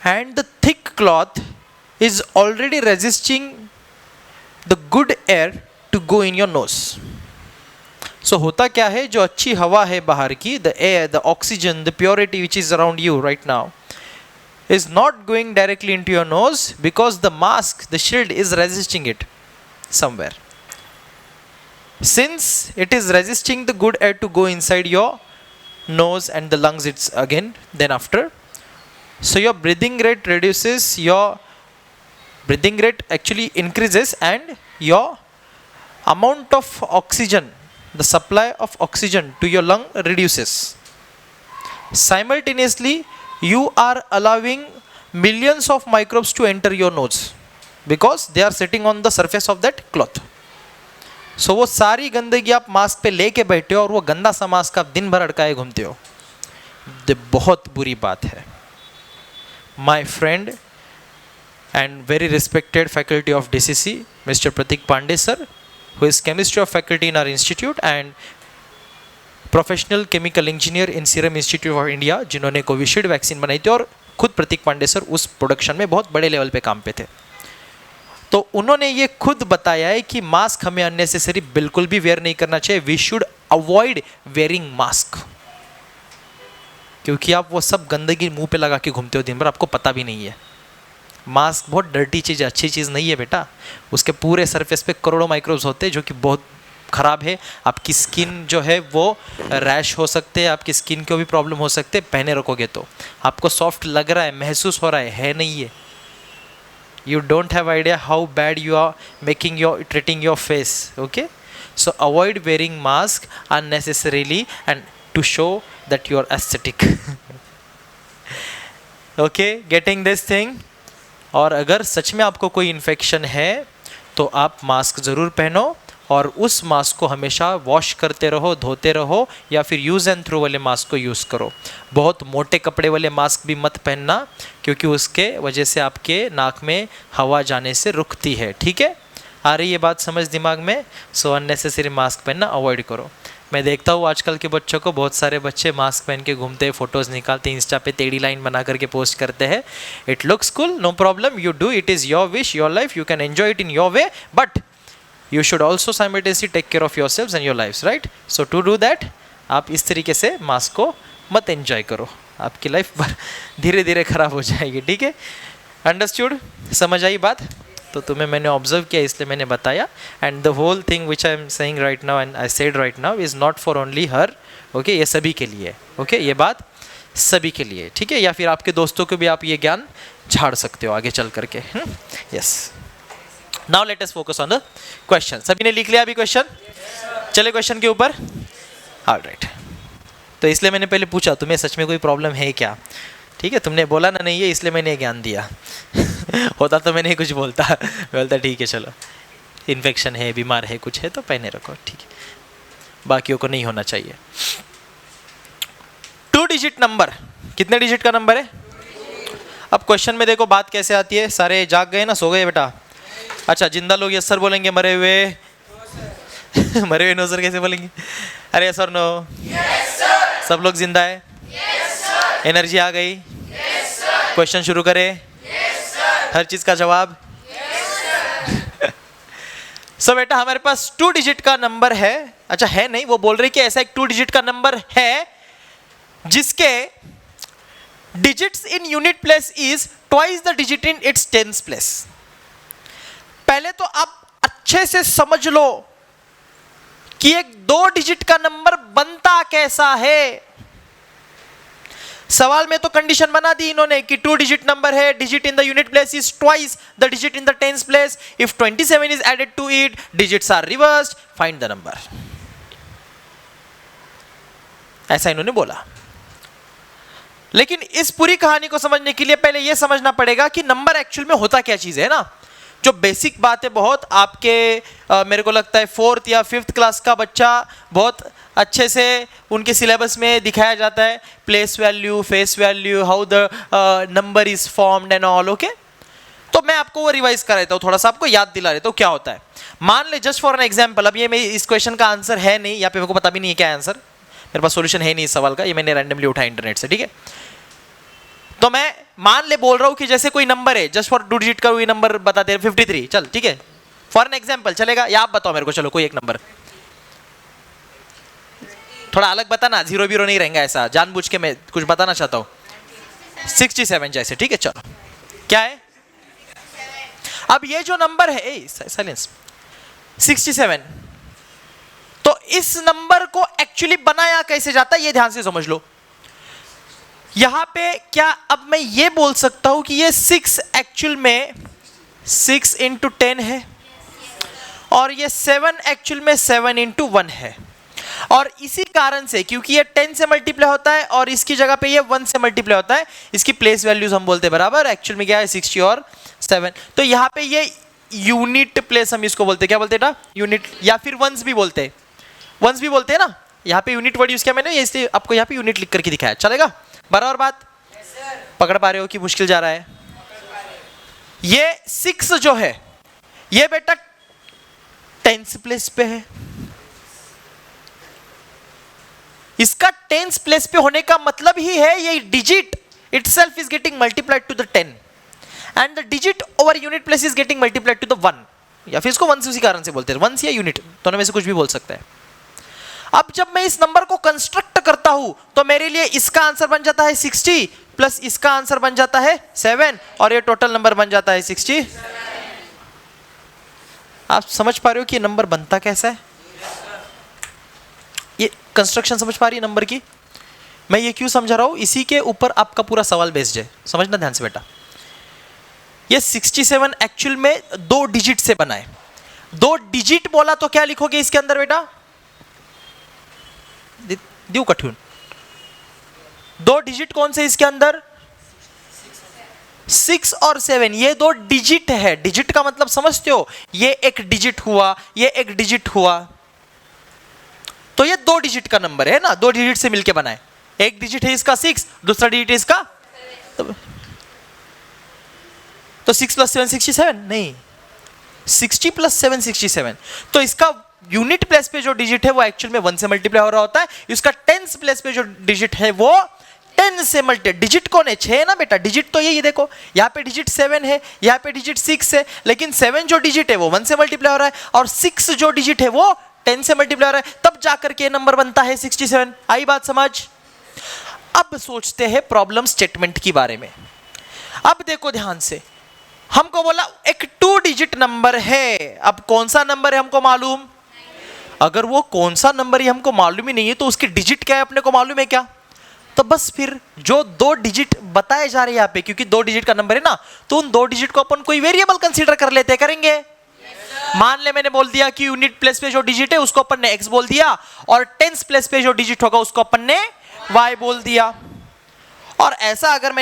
And the thick cloth is already resisting the good air to go in your nose. So होता क्या है, जो अच्छी हवा है बाहर की, the air, the oxygen, the purity which is around you right now, is not going directly into your nose because the mask, the shield is resisting it somewhere. since it is resisting the good air to go inside your nose and the lungs, it's again then after, so your breathing rate reduces, your breathing rate actually increases, and your amount of oxygen, the supply of oxygen to your lung reduces. Simultaneously you are allowing millions of microbes to enter your nose because they are sitting on the surface of that cloth. So वो सारी गंदगी आप mask पे लेके बैठे हो और वो गंदा सा मास्क आप दिन भर अड़काए घूमते हो, ये बहुत बुरी बात है. My friend and very respected faculty of DCC, Mr. Pratik Pandey sir, who is chemistry of faculty in our institute and professional chemical engineer in serum institute of India, जिन्होंने कोविशील्ड वैक्सीन बनाई थी, और खुद प्रतीक Pandey sir उस production में बहुत बड़े level पे काम पे थे. तो उन्होंने ये खुद बताया है कि मास्क हमें अननेसेसरी बिल्कुल भी वेयर नहीं करना चाहिए. We should avoid wearing mask, क्योंकि आप वो सब गंदगी मुंह पे लगा के घूमते हो दिन भर, आपको पता भी नहीं है. मास्क बहुत डर्टी चीज़ है, अच्छी चीज़ नहीं है बेटा. उसके पूरे सरफेस पे करोड़ों माइक्रोब्स होते हैं जो कि बहुत ख़राब है. आपकी स्किन जो है वो रैश हो सकते हैं, आपकी स्किन को भी प्रॉब्लम हो सकते हैं. पहने रखोगे तो आपको सॉफ्ट लग रहा है, महसूस हो रहा है नहीं है. You don't have idea how bad you are making your treating your face. Okay, so avoid wearing mask unnecessarily and to show that you are aesthetic. Okay, getting this thing. और अगर सच में आपको कोई इन्फेक्शन है तो आप mask ज़रूर पहनो, और उस मास्क को हमेशा वॉश करते रहो, धोते रहो, या फिर यूज़ एंड थ्रो वाले मास्क को यूज़ करो. बहुत मोटे कपड़े वाले मास्क भी मत पहनना, क्योंकि उसके वजह से आपके नाक में हवा जाने से रुकती है. ठीक है, आ रही है बात समझ दिमाग में? सो अननेसेसरी मास्क पहनना अवॉइड करो. मैं देखता हूँ आजकल के बच्चों को, बहुत सारे बच्चे मास्क पहन के घूमते हैं, फ़ोटोज़ निकालते हैं, इंस्टा पे टेढ़ी लाइन बना करके पोस्ट करते हैं. It looks cool, no problem, you do, it is your wish, your life, you can enjoy it in your way, but you should also simultaneously take care of yourselves and your lives, right? So to do that, आप इस तरीके से mask को मत enjoy करो, आपकी life धीरे धीरे ख़राब हो जाएगी. ठीक है, अंडरस्टूड, समझ आई बात? तो तुम्हें मैंने ऑब्जर्व किया इसलिए मैंने बताया. And the whole thing which I am saying right now and I said right now is not for only her. Okay, ये सभी के लिए. ओके, ये बात सभी के लिए. ठीक है, या फिर आपके दोस्तों को भी आप ये ज्ञान झाड़ सकते हो आगे चल करके. Yes, now let us focus on the question. सभी ने लिख लिया अभी क्वेश्चन? चले क्वेश्चन के ऊपर. ऑलराइट, तो इसलिए मैंने पहले पूछा तुम्हें सच में कोई प्रॉब्लम है क्या. ठीक है, तुमने बोला ना नहीं है, इसलिए मैंने ज्ञान दिया. होता तो मैंने कुछ बोलता ठीक है चलो, इन्फेक्शन है, बीमार है, कुछ है तो पहने रखो. ठीक है, बाकियों को नहीं होना चाहिए. 2 डिजिट नंबर, कितने डिजिट का नंबर है? अब क्वेश्चन में देखो बात कैसे आती है. सारे जाग गए ना, सो गए बेटा? अच्छा, जिंदा लोग यस सर बोलेंगे, मरे हुए मरे हुए नो सर कैसे बोलेंगे? अरे यस सर नो. सब लोग जिंदा है? एनर्जी आ गई? क्वेश्चन शुरू करें? हर चीज का जवाब? सो बेटा हमारे पास 2 डिजिट का नंबर है. अच्छा है नहीं, वो बोल रही कि ऐसा एक 2 डिजिट का नंबर है जिसके digits in unit place is twice the digit in its tens place. पहले तो आप अच्छे से समझ लो कि एक 2 डिजिट का नंबर बनता कैसा है. सवाल में तो कंडीशन बना दी इन्होंने कि 2 डिजिट नंबर है, digit in the unit place is twice the digit in the tens place. If 27 is added to it, digits are reversed, find the number. ऐसा इन्होंने बोला. लेकिन इस पूरी कहानी को समझने के लिए पहले यह समझना पड़ेगा कि नंबर एक्चुअल में होता क्या चीज है ना. जो बेसिक बात है, बहुत आपके मेरे को लगता है 4th या 5th क्लास का बच्चा बहुत अच्छे से उनके सिलेबस में दिखाया जाता है. Place value, face value, how the number is formed and all. Okay, तो मैं आपको वो रिवाइज कर देता हूँ, थोड़ा सा आपको याद दिला देता हूँ क्या होता है. मान ले जस्ट फॉर एन एग्जाम्पल, अब ये मैं इस क्वेश्चन का आंसर है नहीं, यहाँ पे मेरे को पता भी नहीं है क्या आंसर, मेरे पास सोल्यूशन है नहीं इस सवाल का, ये मैंने रैंडमली उठाया इंटरनेट से. ठीक है, तो मैं मान ले बोल रहा हूं कि जैसे कोई नंबर है, जस्ट फॉर 2 डिजिट का कोई नंबर बताते हैं 53. चल ठीक है, फॉर एन एग्जांपल चलेगा, या आप बताओ मेरे को. चलो कोई एक नंबर थोड़ा अलग बताना, 0 0 नहीं रहेगा, ऐसा जानबूझ के मैं कुछ बताना चाहता हूं. 67 जैसे. ठीक है, चलो क्या है? अब ये जो नंबर है, साइलेंस, 67 तो इस नंबर को एक्चुअली बनाया कैसे जाता है ये ध्यान से समझ लो। यहां पे क्या अब मैं ये बोल सकता हूं कि ये 6 एक्चुअल में 6 इंटू 10 है और ये 7 एक्चुअल में 7 इंटू 1 है। और इसी कारण से क्योंकि ये 10 से मल्टीप्लाई होता है और इसकी जगह पे ये 1 से मल्टीप्लाई होता है, इसकी प्लेस वैल्यूज हम बोलते हैं बराबर, एक्चुअल में क्या है 60 और 7। तो यहाँ पे ये यूनिट प्लेस हम इसको बोलते हैं, क्या बोलते हैं ना, यूनिट, या फिर वंस भी बोलते हैं, वंस भी बोलते हैं ना। यहाँ पे यूनिट वर्ड यूज किया मैंने, इसलिए आपको यहाँ पे यूनिट लिख करके दिखाया, चलेगा बराबर बात? पकड़ पा रहे हो कि मुश्किल जा रहा है? ये 6 जो है ये बेटा 10th प्लेस पे है, इसका 10th प्लेस पे होने का मतलब ही है ये digit itself is getting multiplied to the 10 and the digit over unit place is getting multiplied to the 1, या फिर इसको 1 उसी कारण से बोलते हैं, 1 या यूनिट दोनों में से कुछ भी बोल सकता है। अब जब मैं इस नंबर को कंस्ट्रक्ट करता हूं तो मेरे लिए इसका आंसर बन जाता है 60 प्लस इसका आंसर बन जाता है 7 और ये टोटल नंबर बन जाता है 60। आप समझ पा रहे हो कि ये नंबर बनता कैसा है? ये कंस्ट्रक्शन समझ पा रही है नंबर की? मैं ये क्यों समझा रहा हूं, इसी के ऊपर आपका पूरा सवाल बेस्ड है, समझना ध्यान से बेटा। ये 67 एक्चुअल में 2 डिजिट से बना है। 2 डिजिट बोला तो क्या लिखोगे इसके अंदर बेटा? दियो कठिन 2 डिजिट कौन से इसके अंदर? 6 और 7, ये 2 डिजिट है। डिजिट का मतलब समझते हो, ये एक डिजिट हुआ, ये एक डिजिट हुआ, तो ये 2 डिजिट का नंबर है ना, 2 डिजिट से मिलके बना है। एक डिजिट है इसका 6, दूसरा डिजिट है इसका तो 6 + 7 67 नहीं, 60 + 7 67। तो इसका यूनिट प्लेस पे जो डिजिट है वो एक्चुअल में 1 से मल्टीप्लाई हो रहा होता है, इसका 10th प्लेस पे जो डिजिट है वो 10 से मल्टीप्लाई। डिजिट कौन है? 6 है ना बेटा, डिजिट तो ये देखो, यहाँ पे डिजिट 7 है, यहाँ पे डिजिट 6 है, लेकिन 7 जो डिजिट है वो 1 से मल्टीप्लाई हो रहा है और 6 जो डिजिट है वो 10 से मल्टीप्लाई हो रहा है, तब जाकर के नंबर बनता है 67। आई बात समझ? अब सोचते हैं प्रॉब्लम स्टेटमेंट के बारे में। अब देखो ध्यान से, हमको बोला एक 2 डिजिट नंबर है, अब कौन सा नंबर है हमको मालूम? अगर वो कौन सा नंबर है हमको मालूम ही नहीं है तो उसकी डिजिट क्या है अपने को मालूम है क्या? तो बस फिर जो 2 डिजिट बताए जा रहे हैं यहाँ पे, क्योंकि 2 डिजिट का नंबर है ना, तो उन 2 डिजिट को अपन कोई वेरिएबल कंसीडर कर लेते हैं, करेंगे? मान ले मैंने बोल दिया कि यूनिट प्लेस पे जो डिजिट है उसको अपन ने x बोल दिया और 10th प्लेस पे जो डिजिट होगा उसको अपन ने y बोल दिया। और ऐसा अगर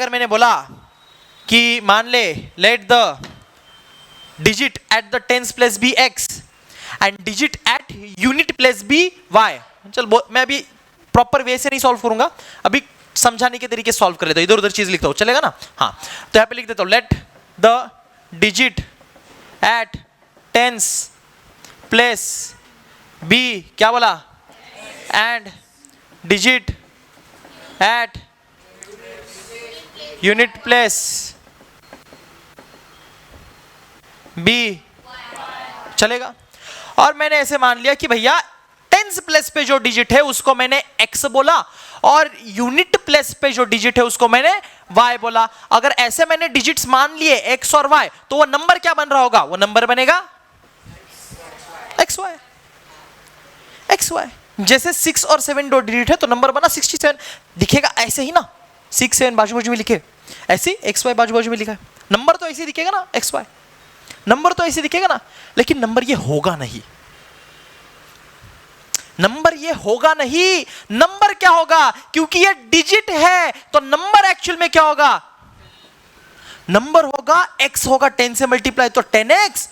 मैंने बोला कि मान ले let the digit at the 10th place be x and digit at unit place be y। चल मैं अभी प्रॉपर वे से नहीं सॉल्व करूंगा, अभी समझाने के तरीके सॉल्व कर लेता हूं, इधर उधर चीज लिखता हूं, चलेगा ना? हाँ, तो यहाँ पे लिख देता हूं let the digit at 10th place be, क्या बोला? And digit at unit place be, चलेगा? और मैंने ऐसे मान लिया कि भैया 10th प्लेस पे जो डिजिट है उसको मैंने x बोला और यूनिट प्लेस पे जो डिजिट है उसको मैंने y बोला। अगर ऐसे मैंने डिजिट्स मान लिए x और y, तो वो नंबर क्या बन रहा होगा? वो नंबर बनेगा xy। xy जैसे 6 और 7 दो डिजिट है तो नंबर बना 67, दिखेगा ऐसे ही ना, 6 7 बाजू बाजू में लिखे, ऐसे xy बाजू बाजू में लिखा है, नंबर तो ऐसे दिखेगा ना, xy नंबर तो ऐसे दिखेगा ना, लेकिन नंबर ये होगा नहीं, नंबर ये होगा नहीं। नंबर क्या होगा? क्योंकि ये डिजिट है तो नंबर एक्चुअल में क्या होगा? नंबर होगा x होगा 10 से मल्टीप्लाई तो 10x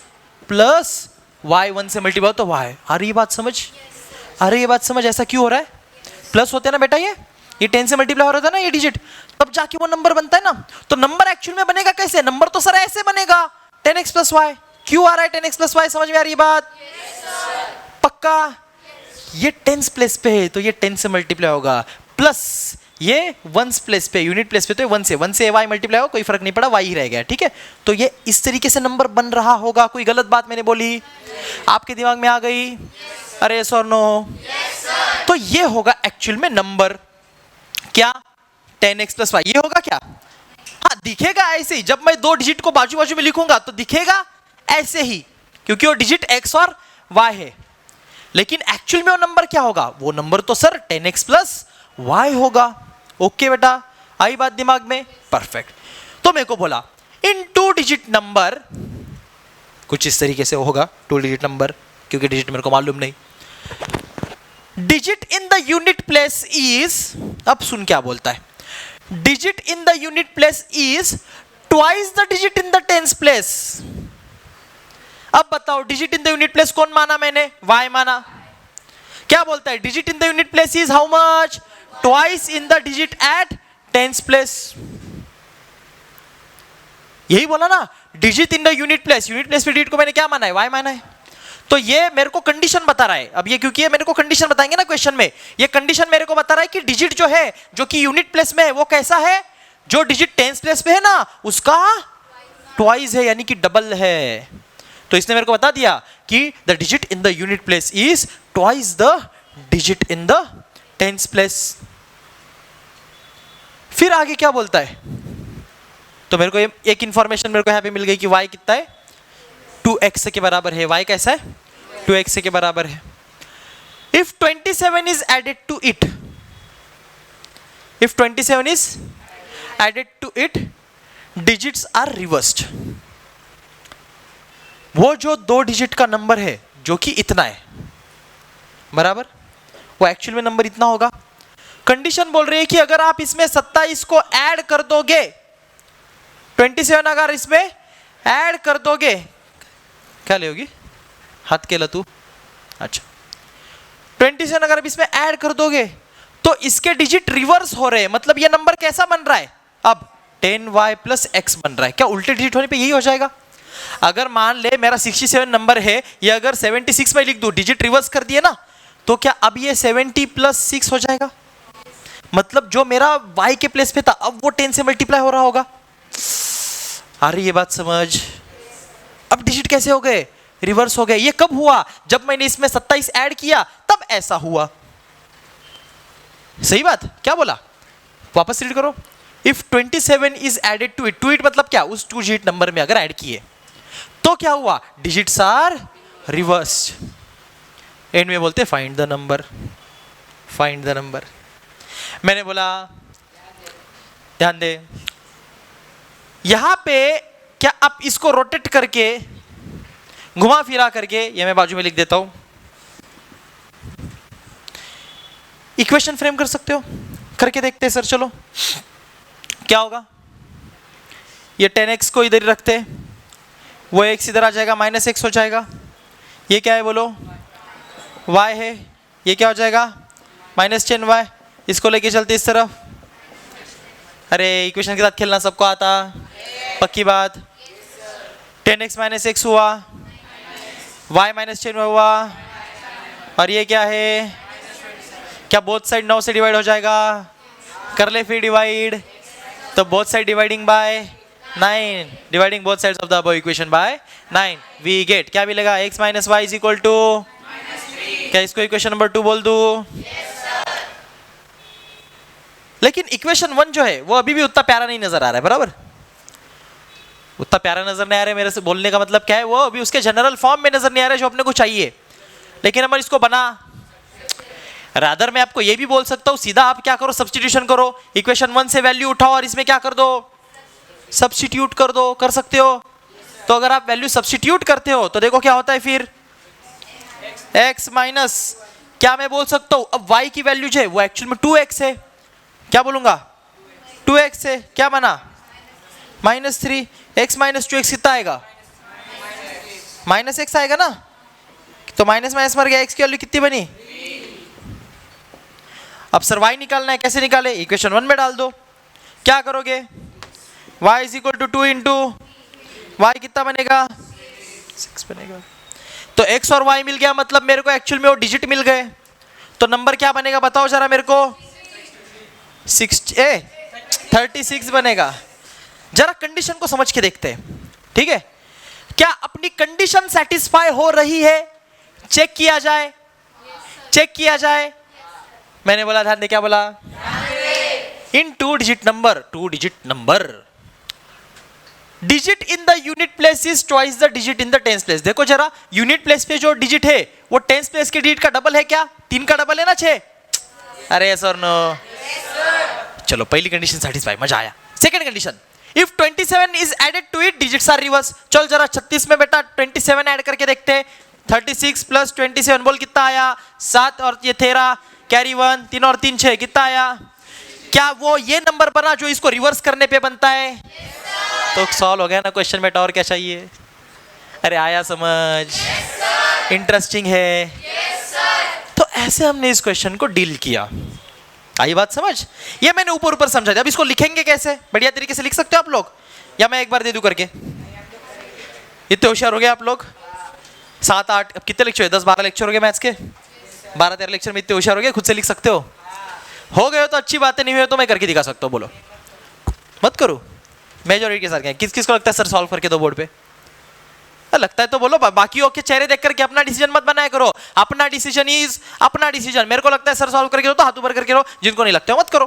प्लस y 1 से मल्टीप्लाई तो y। अरे ये बात समझ, अरे ये बात समझ, ऐसा क्यों हो रहा है? प्लस होते हैं ना बेटा, ये 10 से मल्टीप्लाई हो रहा था ना ये डिजिट, तब जाके वो नंबर बनता है ना। तो नंबर एक्चुअल में बनेगा कैसे? नंबर तो सर ऐसे बनेगा 10x प्लस y। क्यों आ रहा है 10x प्लस y? समझ में आ रही है बात? पक्का? ये 10th प्लेस पे है तो ये 10 से मल्टीप्लाई होगा, प्लस ये 1th प्लेस पे यूनिट प्लेस पे तो 1 से y मल्टीप्लाई होगा, कोई फर्क नहीं पड़ा, y ही रह गया, ठीक है? तो ये इस तरीके से नंबर बन रहा होगा। कोई गलत बात मैंने बोली? आपके दिमाग में आ गई? अरे यस और नो? तो ये होगा एक्चुअल में नंबर, क्या 10x प्लस y, ये होगा क्या? हाँ दिखेगा ऐसे ही, जब मैं 2 डिजिट को बाजू बाजू में लिखूंगा तो दिखेगा ऐसे ही, क्योंकि वो डिजिट x और y है, लेकिन एक्चुअल में वो नंबर क्या होगा? वो नंबर तो सर 10x प्लस y होगा। ओके बेटा, आई बात दिमाग में? परफेक्ट। तो मेरे को बोला इन 2 डिजिट नंबर, कुछ इस तरीके से होगा 2 डिजिट नंबर, क्योंकि डिजिट मेरे को मालूम नहीं। Digit in the unit place is, अब सुन क्या बोलता है, digit in the unit place is twice the digit in the tens place. अब बताओ digit in the unit place कौन माना मैंने? y माना। क्या बोलता है? Digit in the unit place is how much? Twice in the digit at tens place. यही बोला ना, digit in the unit place पे डिजिट को मैंने क्या माना है? y माना है। तो ये मेरे को कंडीशन बता रहा है। अब ये क्योंकि ये मेरे को कंडीशन बताएंगे ना क्वेश्चन में, ये कंडीशन मेरे को बता रहा है कि डिजिट जो है, जो कि यूनिट प्लेस में है, वो कैसा है? जो डिजिट टेंस प्लेस पे है ना, उसका ट्वाइस है, यानी कि डबल है। तो इसने मेरे को बता दिया कि the digit in the unit place is twice the digit in the tens place. फिर आगे क्या बोलता है? तो मेरे को एक इंफॉर्मेशन मेरे को यहां पे मिल गई कि y कितना है? 2x के बराबर है। y कैसा है? 2x के बराबर है। If 27 is added to it, if 27 is added to it, digits are reversed. वो जो 2 डिजिट का नंबर है जो कि इतना है, बराबर, वो एक्चुअल में नंबर इतना होगा। कंडीशन बोल रही है कि अगर आप इसमें 27 को ऐड कर दोगे, 27 अगर इसमें ऐड कर दोगे, क्या लेगी? हाथ के लतू। अच्छा, 27 अगर आप इसमें ऐड कर दोगे तो इसके डिजिट रिवर्स हो रहे हैं। मतलब ये नंबर कैसा बन रहा है? अब 10y प्लस x बन रहा है। क्या उल्टे डिजिट होने पे यही हो जाएगा? अगर मान ले मेरा 67 नंबर है, ये अगर 76 में लिख दूं, डिजिट रिवर्स कर दिए ना, तो क्या अब ये 70 प्लस 6 हो जाएगा? मतलब जो मेरा y के प्लेस पे था, अब वो 10 से मल्टीप्लाई हो रहा होगा। आ रही ये बात समझ? अब डिजिट कैसे हो गए? रिवर्स हो गए। ये कब हुआ? जब मैंने इसमें 27 ऐड किया, तब ऐसा हुआ। सही बात? क्या बोला? वापस रीड करो। If 27 is added to it मतलब क्या? उस 2 डिजिट नंबर में अगर ऐड किए तो क्या हुआ? Digits are reverse. एंड में बोलते find the number, find the number. मैंने बोला ध्यान दे, यहां पे क्या आप इसको रोटेट करके, घुमा फिरा करके, ये मैं बाजू में लिख देता हूं, इक्वेशन फ्रेम कर सकते हो? करके देखते हैं सर। चलो, क्या होगा? ये 10x को इधर ही रखते हैं, वो x इधर आ जाएगा, -x हो जाएगा। ये क्या है बोलो? y है। ये क्या हो जाएगा? -10y। इसको लेके चलते इस तरफ। अरे इक्वेशन के साथ खेलना सबको आता? पक्की बात। 10x - x हुआ, y -10 हुआ, और ये क्या है? क्या बोथ साइड 9 से डिवाइड हो जाएगा? कर ले फिर डिवाइड। तो both side dividing by 9, dividing both sides of the above equation by 9, we get क्या मिलेगा? x - y is equal to, क्या इसको इक्वेशन नंबर 2 बोल दूं? लेकिन इक्वेशन 1 जो है वो अभी भी उतना प्यारा नहीं नजर आ रहा है, बराबर? उतना प्यारा नजर नहीं आ रहा है। मेरे से बोलने का मतलब क्या है? वो अभी उसके जनरल फॉर्म में नजर नहीं आ रहा है जो अपने को चाहिए। लेकिन हम इसको बना, रादर मैं आपको ये भी बोल सकता हूं, सीधा आप क्या करो? सब्स्टिट्यूशन करो। इक्वेशन 1 से वैल्यू उठाओ और इसमें क्या कर दो? सब्स्टिट्यूट कर दो। कर सकते हो? तो अगर आप वैल्यू सब्स्टिट्यूट करते हो तो देखो क्या होता है फिर? x माइनस, क्या मैं बोल सकता हूं? अब y की वैल्यू जो है वो एक्चुअल में 2x है। क्या बोलूंगा? 2x है। क्या बना? -3। x - 2x कितना आएगा? -x आएगा ना। तो माइनस माइनस मर गया, x की वैल्यू कितनी बनी? अब सर y निकालना है, कैसे निकाले? इक्वेशन 1 में डाल दो। क्या करोगे? y is equal to 2 into y कितना बनेगा? 6 बनेगा। तो x और y मिल गया, मतलब मेरे को एक्चुअल में वो डिजिट मिल गए। तो नंबर क्या बनेगा बताओ जरा मेरे को? 36 बनेगा। जरा कंडीशन को समझ के देखते हैं, ठीक है? क्या अपनी कंडीशन सेटिस्फाई हो रही है? चेक किया जाए, चेक किया जाए। मैंने बोला ध्यान दे, क्या बोला? इन 2 digit number digit in the unit place is twice the digit in the tens place. देखो जरा, यूनिट प्लेस पे जो डिजिट है वो टेंस प्लेस के डिजिट का डबल है क्या? 3 का डबल है ना 6? अरे यस और नो? चलो पहली कंडीशन सेटिस्फाई, मजा आया। Second condition, if 27 is added to it digits are reverse. चल जरा 36 में बेटा 27 ऐड करके देखते हैं। 36 प्लस 27 बोल कितना आया? 7 और ये 13 कैरी 1, 3 और 3 6, कितना आया? क्या वो ये नंबर बना जो इसको रिवर्स करने पे बनता है? तो सॉल्व हो गया ना क्वेश्चन बेटा, और क्या चाहिए? अरे आया समझ? इंटरेस्टिंग है। तो ऐसे हमने इस क्वेश्चन को डील किया। आई बात समझ? ये मैंने ऊपर ऊपर समझा दिया। अब इसको लिखेंगे कैसे? बढ़िया तरीके से लिख सकते हो आप लोग, या मैं एक बार दे दूं करके? इतने होशियार हो गए आप लोग? 7 8 अब कितने लेक्चर? 10 12 लेक्चर हो गए मैथ्स के। 12 13 लेक्चर में इतने होशियार हो गए, खुद से लिख सकते हो गए हो तो अच्छी बात है, नहीं हुए तो मैं करके दिखा सकता हूँ। बोलो मत करो, मेजॉरिटी के साथ क्या? किस किस को लगता है सर सॉल्व करके दो बोर्ड पे? लगता है तो बोलो, बाकियों के चेहरे देख करके अपना डिसीजन मत बनाया करो। अपना डिसीजन इज अपना डिसीजन। मेरे को लगता है सर सॉल्व करके दो तो हाथ ऊपर करके दो, जिनको नहीं लगता है मत करो।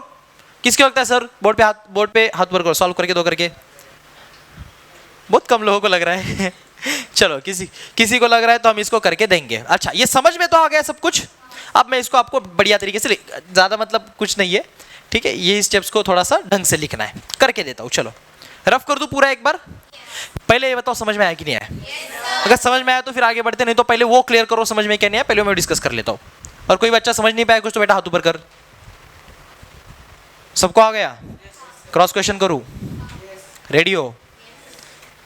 किसको लगता है सर बोर्ड पे हाथ ऊपर करो, सॉल्व करके दो करके? बहुत कम लोगों को लग रहा है। चलो किसी को लग रहा है तो हम इसको करके देंगे। अच्छा ये समझ में तो आ गया सब कुछ। अब मैं इसको आपको बढ़िया तरीके से, ज्यादा मतलब कुछ नहीं है, ठीक है? ये स्टेप्स को थोड़ा सा ढंग से लिखना है, करके देता हूँ। चलो रफ कर दूं पूरा एक बार। पहले ये बताओ समझ में आया कि नहीं आया? अगर समझ में आया तो फिर आगे बढ़ते, नहीं तो पहले वो क्लियर करो समझ में क्या नहीं आया, पहले मैं डिस्कस कर लेता हूँ। और कोई बच्चा समझ नहीं पाया कुछ तो बेटा हाथ ऊपर कर। सबको आ गया? क्रॉस क्वेश्चन करूँ? रेडी हो?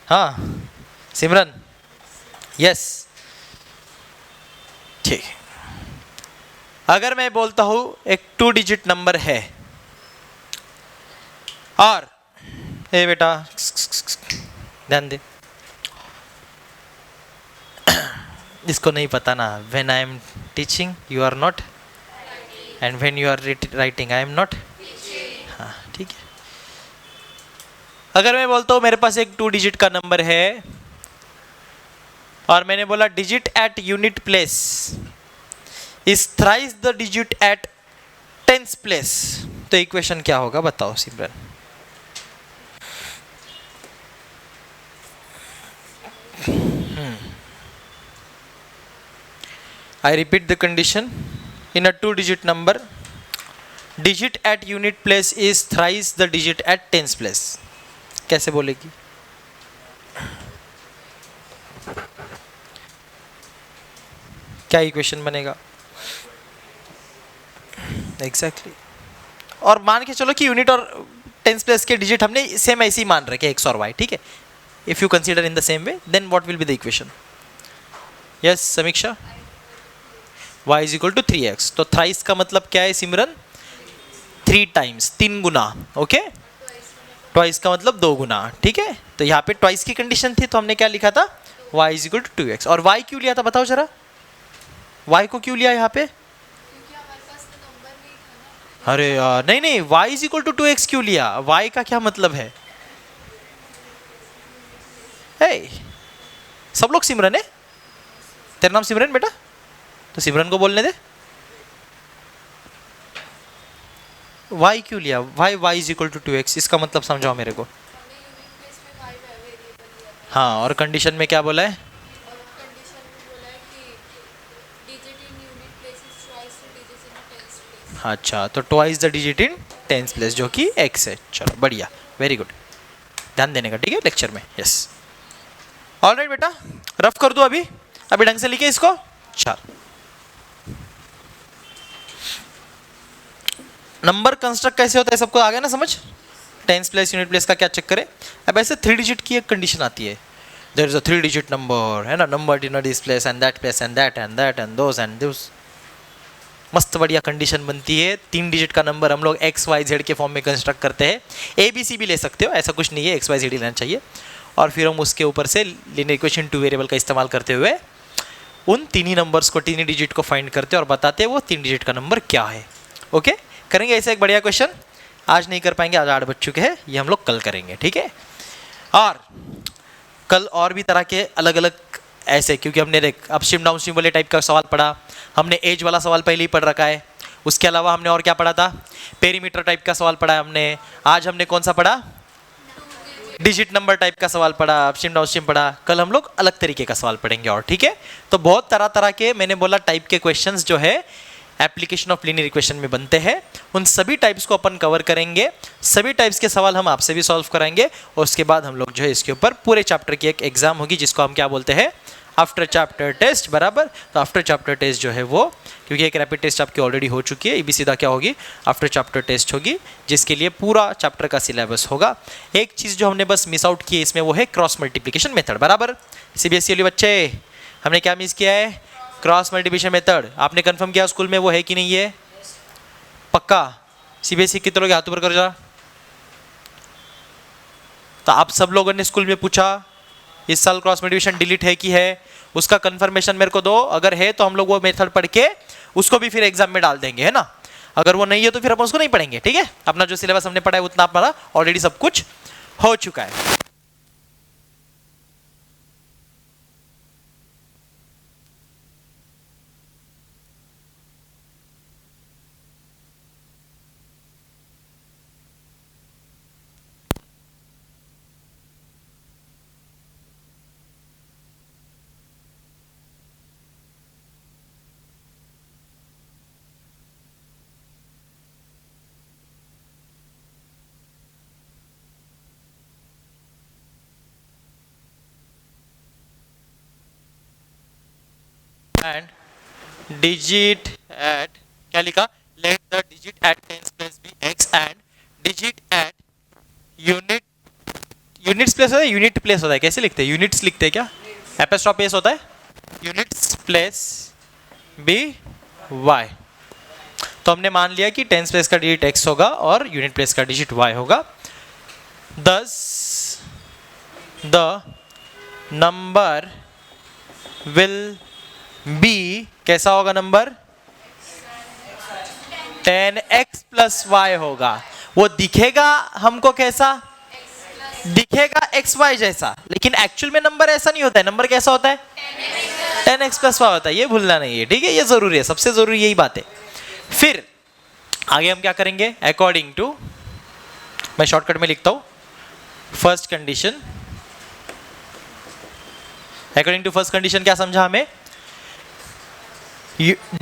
हाँ सिमरन? यस ठीक है। अगर मैं बोलता हूं एक 2 डिजिट नंबर है और ए बेटा ध्यान दे, इसको नहीं पता ना, when I am teaching you are not, and when you are writing I am not. हाँ ठीक है। अगर मैं बोलता हूं मेरे पास एक 2 डिजिट का नंबर है और मैंने बोला digit at unit place is thrice the digit at tens place, तो इक्वेशन क्या होगा बताओ सिमरन? I repeat the condition. In a 2 digit number, digit at unit place is thrice the digit at tens place. कैसे बोलेगी? क्या equation बनेगा? Exactly और मान के चलो कि यूनिट और टेंस प्लेस के डिजिट हमने सेम ऐसे ही मान रखे एक्स और वाई, ठीक है? If you consider in the same way then what will be the equation? Yes Samiksha? y is equal to 3x। तो थ्राइस का मतलब क्या है सिमरन? 3 टाइम्स, 3 गुना। ओके, ट्वाइस का मतलब 2 गुना, ठीक है? तो यहाँ पे ट्वाइस की कंडीशन थी तो हमने क्या लिखा था? y is equal to 2x। और y क्यों लिया था बताओ जरा? y को क्यों लिया यहाँ पे? अरे यार नहीं नहीं, y is equal to 2x क्यों लिया? y का क्या मतलब है? hey, सब लोग सिमरन है? तेरा नाम सिमरन बेटा? तो सिमरन को बोलने दे। y क्यों लिया? y is equal to 2x, इसका मतलब समझाओ मेरे को। हाँ और कंडीशन में क्या बोला है? अच्छा तो twice the digit in tens place जो कि x है। चलो बढ़िया, वेरी गुड, ध्यान देने का, ठीक है लेक्चर में। यस ऑलराइट बेटा, रफ कर दो अभी ढंग से लिखे इसको। चल नंबर कंस्ट्रक्ट कैसे होता है सबको आ गया ना समझ? टेंस प्लेस यूनिट प्लेस का क्या चक्कर है? अब ऐसे 3 डिजिट की एक कंडीशन आती है, there is a 3 digit number है ना, number denote this place and that and those and this. मस्त बढ़िया कंडीशन बनती है। 3 डिजिट का नंबर हम लोग एक्स वाई जेड के फॉर्म में कंस्ट्रक्ट करते हैं। ए बी सी भी ले सकते हो, ऐसा कुछ नहीं है, एक्स वाई जेड ही लेना चाहिए। और फिर हम उसके ऊपर से लीनियर इक्वेशन 2 वेरिएबल का इस्तेमाल करते हुए उन 3 ही नंबर्स को, 3 ही डिजिट को फाइंड करते हैं और बताते हैं वो 3 डिजिट का नंबर क्या है। ओके करेंगे ऐसे एक बढ़िया क्वेश्चन। आज नहीं कर पाएंगे, आज 8 बज चुके हैं, ये हम लोग कल करेंगे, ठीक है? और कल और भी तरह के अलग अलग ऐसे, क्योंकि हमने देख अपस्ट्रीम डाउनस्ट्रीम वाले टाइप का सवाल पढ़ा, हमने एज वाला सवाल पहले ही पढ़ रखा है। उसके अलावा हमने और क्या पढ़ा था? पेरीमीटर टाइप का सवाल पढ़ा है हमने। आज हमने कौन सा पढ़ा? डिजिट नंबर टाइप का सवाल पढ़ा, अपस्ट्रीम डाउनस्ट्रीम पढ़ा, कल हम लोग अलग तरीके का सवाल पढ़ेंगे और ठीक है। तो बहुत तरह तरह के मैंने बोला टाइप के क्वेश्चंस जो है एप्लीकेशन ऑफ लीनियर इक्वेशन में बनते हैं, उन सभी टाइप्स को अपन कवर करेंगे। सभी टाइप्स के सवाल हम आपसे भी सॉल्व कराएंगे और उसके बाद हम लोग जो है इसके ऊपर पूरे चैप्टर की एक एग्जाम होगी जिसको हम क्या बोलते हैं, आफ्टर चैप्टर टेस्ट, बराबर। तो आफ्टर चैप्टर टेस्ट जो है वो, क्योंकि एक रैपिड टेस्ट आपकी ऑलरेडी हो चुकी है, ये भी सीधा क्या होगी, आफ्टर चैप्टर टेस्ट होगी, जिसके लिए पूरा चैप्टर का सिलेबस होगा। एक चीज़ जो हमने बस मिस आउट की है इसमें वो है क्रॉस मल्टीप्लिकेशन मेथड, बराबर। सीबीएसई वाले बच्चे हमने क्या मिस किया है, क्रॉस मल्टीप्लिकेशन मेथड। आपने कंफर्म किया स्कूल में वो है कि नहीं है, पक्का? सीबीएसई कितने लोग हाथ ऊपर कर जा। तो आप सब लोगों ने स्कूल में पूछा इस साल क्रॉस मल्टीप्लिकेशन डिलीट है कि है, उसका कंफर्मेशन मेरे को दो। अगर है तो हम लोग वो मेथड पढ़ के उसको भी फिर एग्जाम में डाल देंगे, है ना। अगर वो नहीं है तो फिर हम उसको नहीं पढ़ेंगे, ठीक है। अपना जो सिलेबस हमने पढ़ा है उतना हमारा ऑलरेडी सब कुछ हो चुका है। एंड डिजिट एट क्या लिखा, let the digit at tens place be x and digit at units place होता है, यूनिट प्लेस होता है, कैसे लिखते हैं, यूनिट्स लिखते हैं क्या, एपोस्ट्रोफी एस होता है, यूनिट्स प्लेस बी वाई। तो हमने मान लिया कि टेंस प्लेस का डिजिट एक्स होगा और यूनिट प्लेस का डिजिट वाई होगा। दस द नंबर विल बी कैसा होगा नंबर, 10x प्लस वाई होगा। वो दिखेगा हमको कैसा, दिखेगा xy जैसा, लेकिन एक्चुअल में नंबर ऐसा नहीं होता है। नंबर कैसा होता है, 10x प्लस वाई होता है, ये भूलना नहीं है, ठीक है। ये जरूरी है, सबसे जरूरी यही बात है। फिर आगे हम क्या करेंगे, अकॉर्डिंग टू, मैं शॉर्टकट में लिखता हूं, first condition, according to first condition क्या समझा हमें,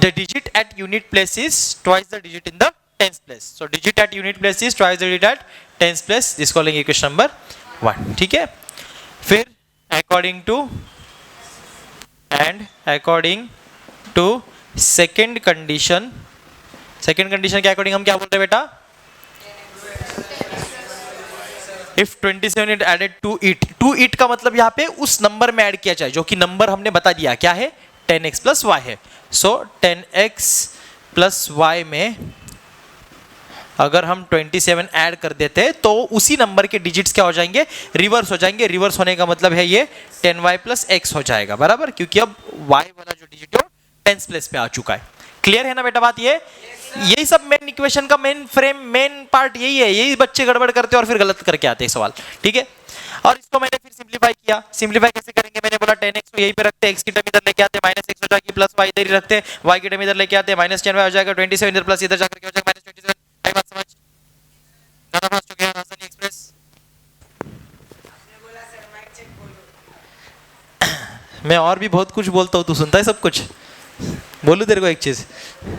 the digit at unit place is twice the digit in the tens place. So digit at unit place is twice the digit at tens place. This calling equation number 1. ठीक है। फिर according to and according to second condition, second condition के according हम क्या बोलते हैं बेटा, if 27 is added to it का मतलब यहाँ पे उस नंबर में ऐड किया जाए जो कि नंबर हमने बता दिया क्या है, 10x प्लस वाई है। सो 10x प्लस वाई में अगर हम 27 ऐड कर देते हैं तो उसी नंबर के डिजिट्स क्या हो जाएंगे, रिवर्स हो जाएंगे। रिवर्स होने का मतलब है ये 10y प्लस x हो जाएगा, बराबर, क्योंकि अब y वाला जो डिजिट है 10s प्लेस पे आ चुका है। क्लियर है ना बेटा बात, ये यही सब मेन इक्वेशन का मेन फ्रेम, मेन पार्ट यही है। यही बच्चे गड़बड़ करते हैं और फिर गलत करके आते हैं सवाल, ठीक है। और इसको मैंने फिर सिंपलीफाई किया। सिंपलीफाई कैसे करेंगे, मैंने बोला 10x को यहीं पे रखते हैं, x की टर्म इधर लेके आते हैं, -x हो जाएगी, प्लस y इधर ही रखते हैं, y की टर्म इधर लेके आते हैं, -10y हो जाएगा, 27 इधर प्लस इधर जाकर के हो जाएगा -27। आई बात समझ, ज्यादा फास्ट हो गया राजधानी एक्सप्रेस। बोला सर माइक चेक बोलो। मैं और भी बहुत कुछ बोलता हूँ, तू सुनता है सब कुछ। बोलूं तेरे को एक चीज,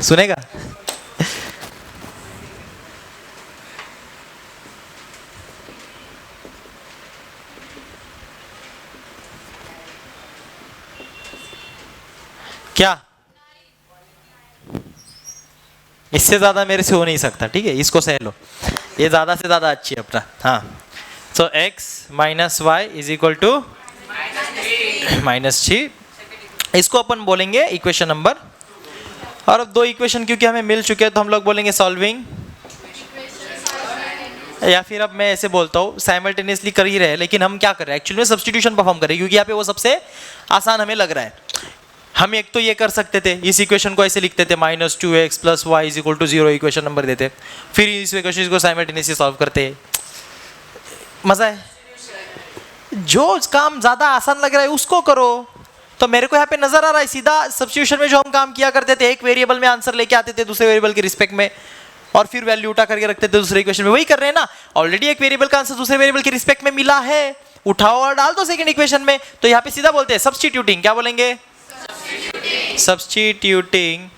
सुनेगा? क्या इससे ज्यादा मेरे से हो नहीं सकता, ठीक है, इसको सह लो, ये ज्यादा से ज्यादा अच्छी है अपना। हाँ, so x minus y is equal to -3, इसको अपन बोलेंगे इक्वेशन नंबर। और अब दो इक्वेशन क्योंकि हमें मिल चुके हैं तो हम लोग बोलेंगे सॉल्विंग, या फिर अब मैं ऐसे बोलता हूँ साइमल्टेनियसली कर ही रहे, लेकिन हम क्या कर रहे हैं एक्चुअली में सब्स्टिट्यूशन परफॉर्म करें, क्योंकि यहाँ पे वो सबसे आसान हमें लग रहा है। हम एक तो ये कर सकते थे, इस इक्वेशन को ऐसे लिखते थे -2x plus y is equal to 0 equation number देते, फिर इस इक्वेशन को साइमल्टेनियसली सॉल्व करते। मजा है, जो काम ज्यादा आसान लग रहा है उसको करो। तो मेरे को यहाँ पे नजर आ रहा है सीधा सब्स्टिट्यूशन में जो हम काम किया करते थे, एक वेरिएबल में आंसर लेके आते थे दूसरे वेरिएबल के रिस्पेक्ट में, और फिर वैल्यू उठा करके रखते थे दूसरे इक्वेशन में, वही कर रहे हैं ना। ऑलरेडी एक वेरिएबल का आंसर दूसरे वेरिएबल के रिस्पेक्ट में मिला है, उठाओ और डाल दो सेकंड इक्वेशन में। तो यहाँ पे सीधा बोलते हैं सब्स्टिट्यूटिंग, क्या बोलेंगे? Substituting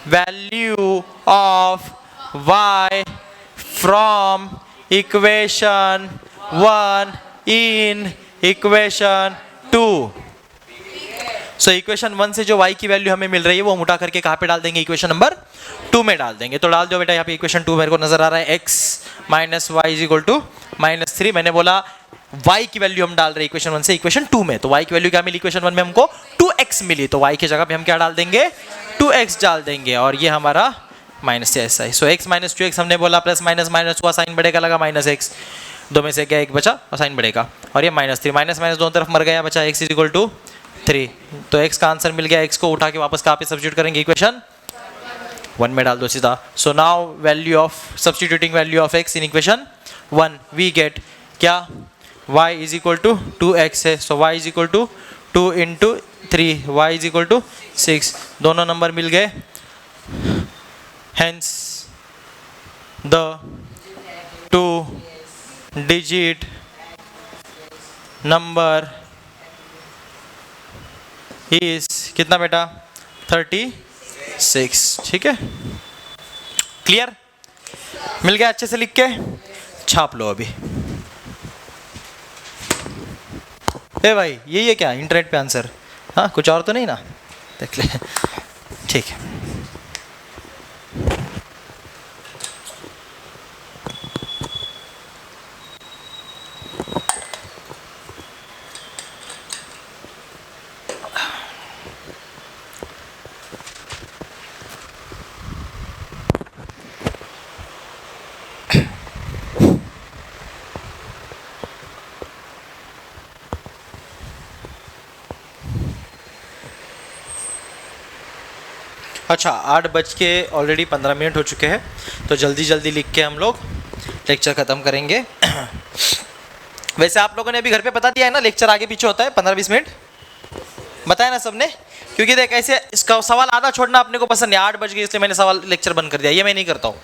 value of y from equation 1 in equation 2। So equation 1 से जो y की वैल्यू हमें मिल रही है वो हम उठा करके कहाँ पे डाल देंगे? इक्वेशन नंबर 2 में डाल देंगे। तो डाल दो बेटा, यहाँ पे इक्वेशन 2 मेरे को नजर आ रहा है, x minus y is equal to -3। मैंने बोला y की वैल्यू हम डाल रहे हैं इक्वेशन 1 से इक्वेशन 2 में, तो y की वैल्यू क्या मिली इक्वेशन 1 में? हमको 2x मिली, तो y की जगह पे हम क्या डाल देंगे? 2x डाल देंगे, और ये हमारा माइनस से ऐसा है। सो x माइनस 2x हमने बोला, प्लस माइनस माइनस हुआ, साइन बढ़ेगा, लगा -x, दो में से क्या एक बचा और साइन बढ़ेगा, और ये -3 माइनस माइनस दोनों तरफ मर गया, बचा x इज इक्वल टू 3। तो x का आंसर मिल गया। x को उठा के वापस कहाँ पे सब्स्टिट्यूट करेंगे? इक्वेशन 1 में डाल दो सीधा। So now value of substituting value of x in equation 1 we get क्या? y is equal to 2x है, so y is equal to 2 into 3, y is equal to 6। दोनों नंबर मिल गए, hence the 2-digit number is कितना बेटा? 36। ठीक है, clear? मिल गया अच्छे से लिख के? छाप लो अभी। ए भाई यही है क्या इंटरनेट पे आंसर? हाँ, कुछ और तो नहीं ना? देख ले, ठीक है। अच्छा, 8 ऑलरेडी 15 मिनट हो चुके हैं, तो जल्दी जल्दी लिख के हम लोग लेक्चर ख़त्म करेंगे। वैसे आप लोगों ने अभी घर पे बता दिया है ना, लेक्चर आगे पीछे होता है 15-20 मिनट, बताया ना सबने? क्योंकि देख ऐसे इसका सवाल आधा छोड़ना अपने को पसंद है। 8 बज गए इसलिए मैंने सवाल लेक्चर बंद कर दिया, ये मैं नहीं करता हूँ।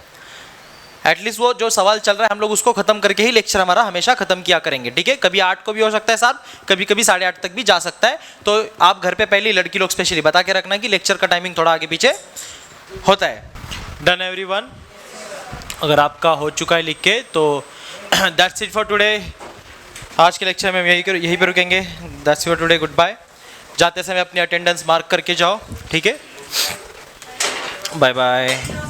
एटलीस्ट वो जो सवाल चल रहा है हम लोग उसको खत्म करके ही लेक्चर हमारा हमेशा खत्म किया करेंगे, ठीक है? कभी 8 को भी हो सकता है 7, कभी कभी 8:30 तक भी जा सकता है। तो आप घर पे पहले लड़की लोग स्पेशली बता के रखना कि लेक्चर का टाइमिंग थोड़ा आगे पीछे होता है। Done everyone? अगर आपका हो चुका है लिख के तो दैट्स इट फॉर टुडे। आज के लेक्चर में यहीं पर रुकेंगे। That's for today, good bye. जाते समय अपनी अटेंडेंस मार्क करके जाओ, ठीक है? Bye bye.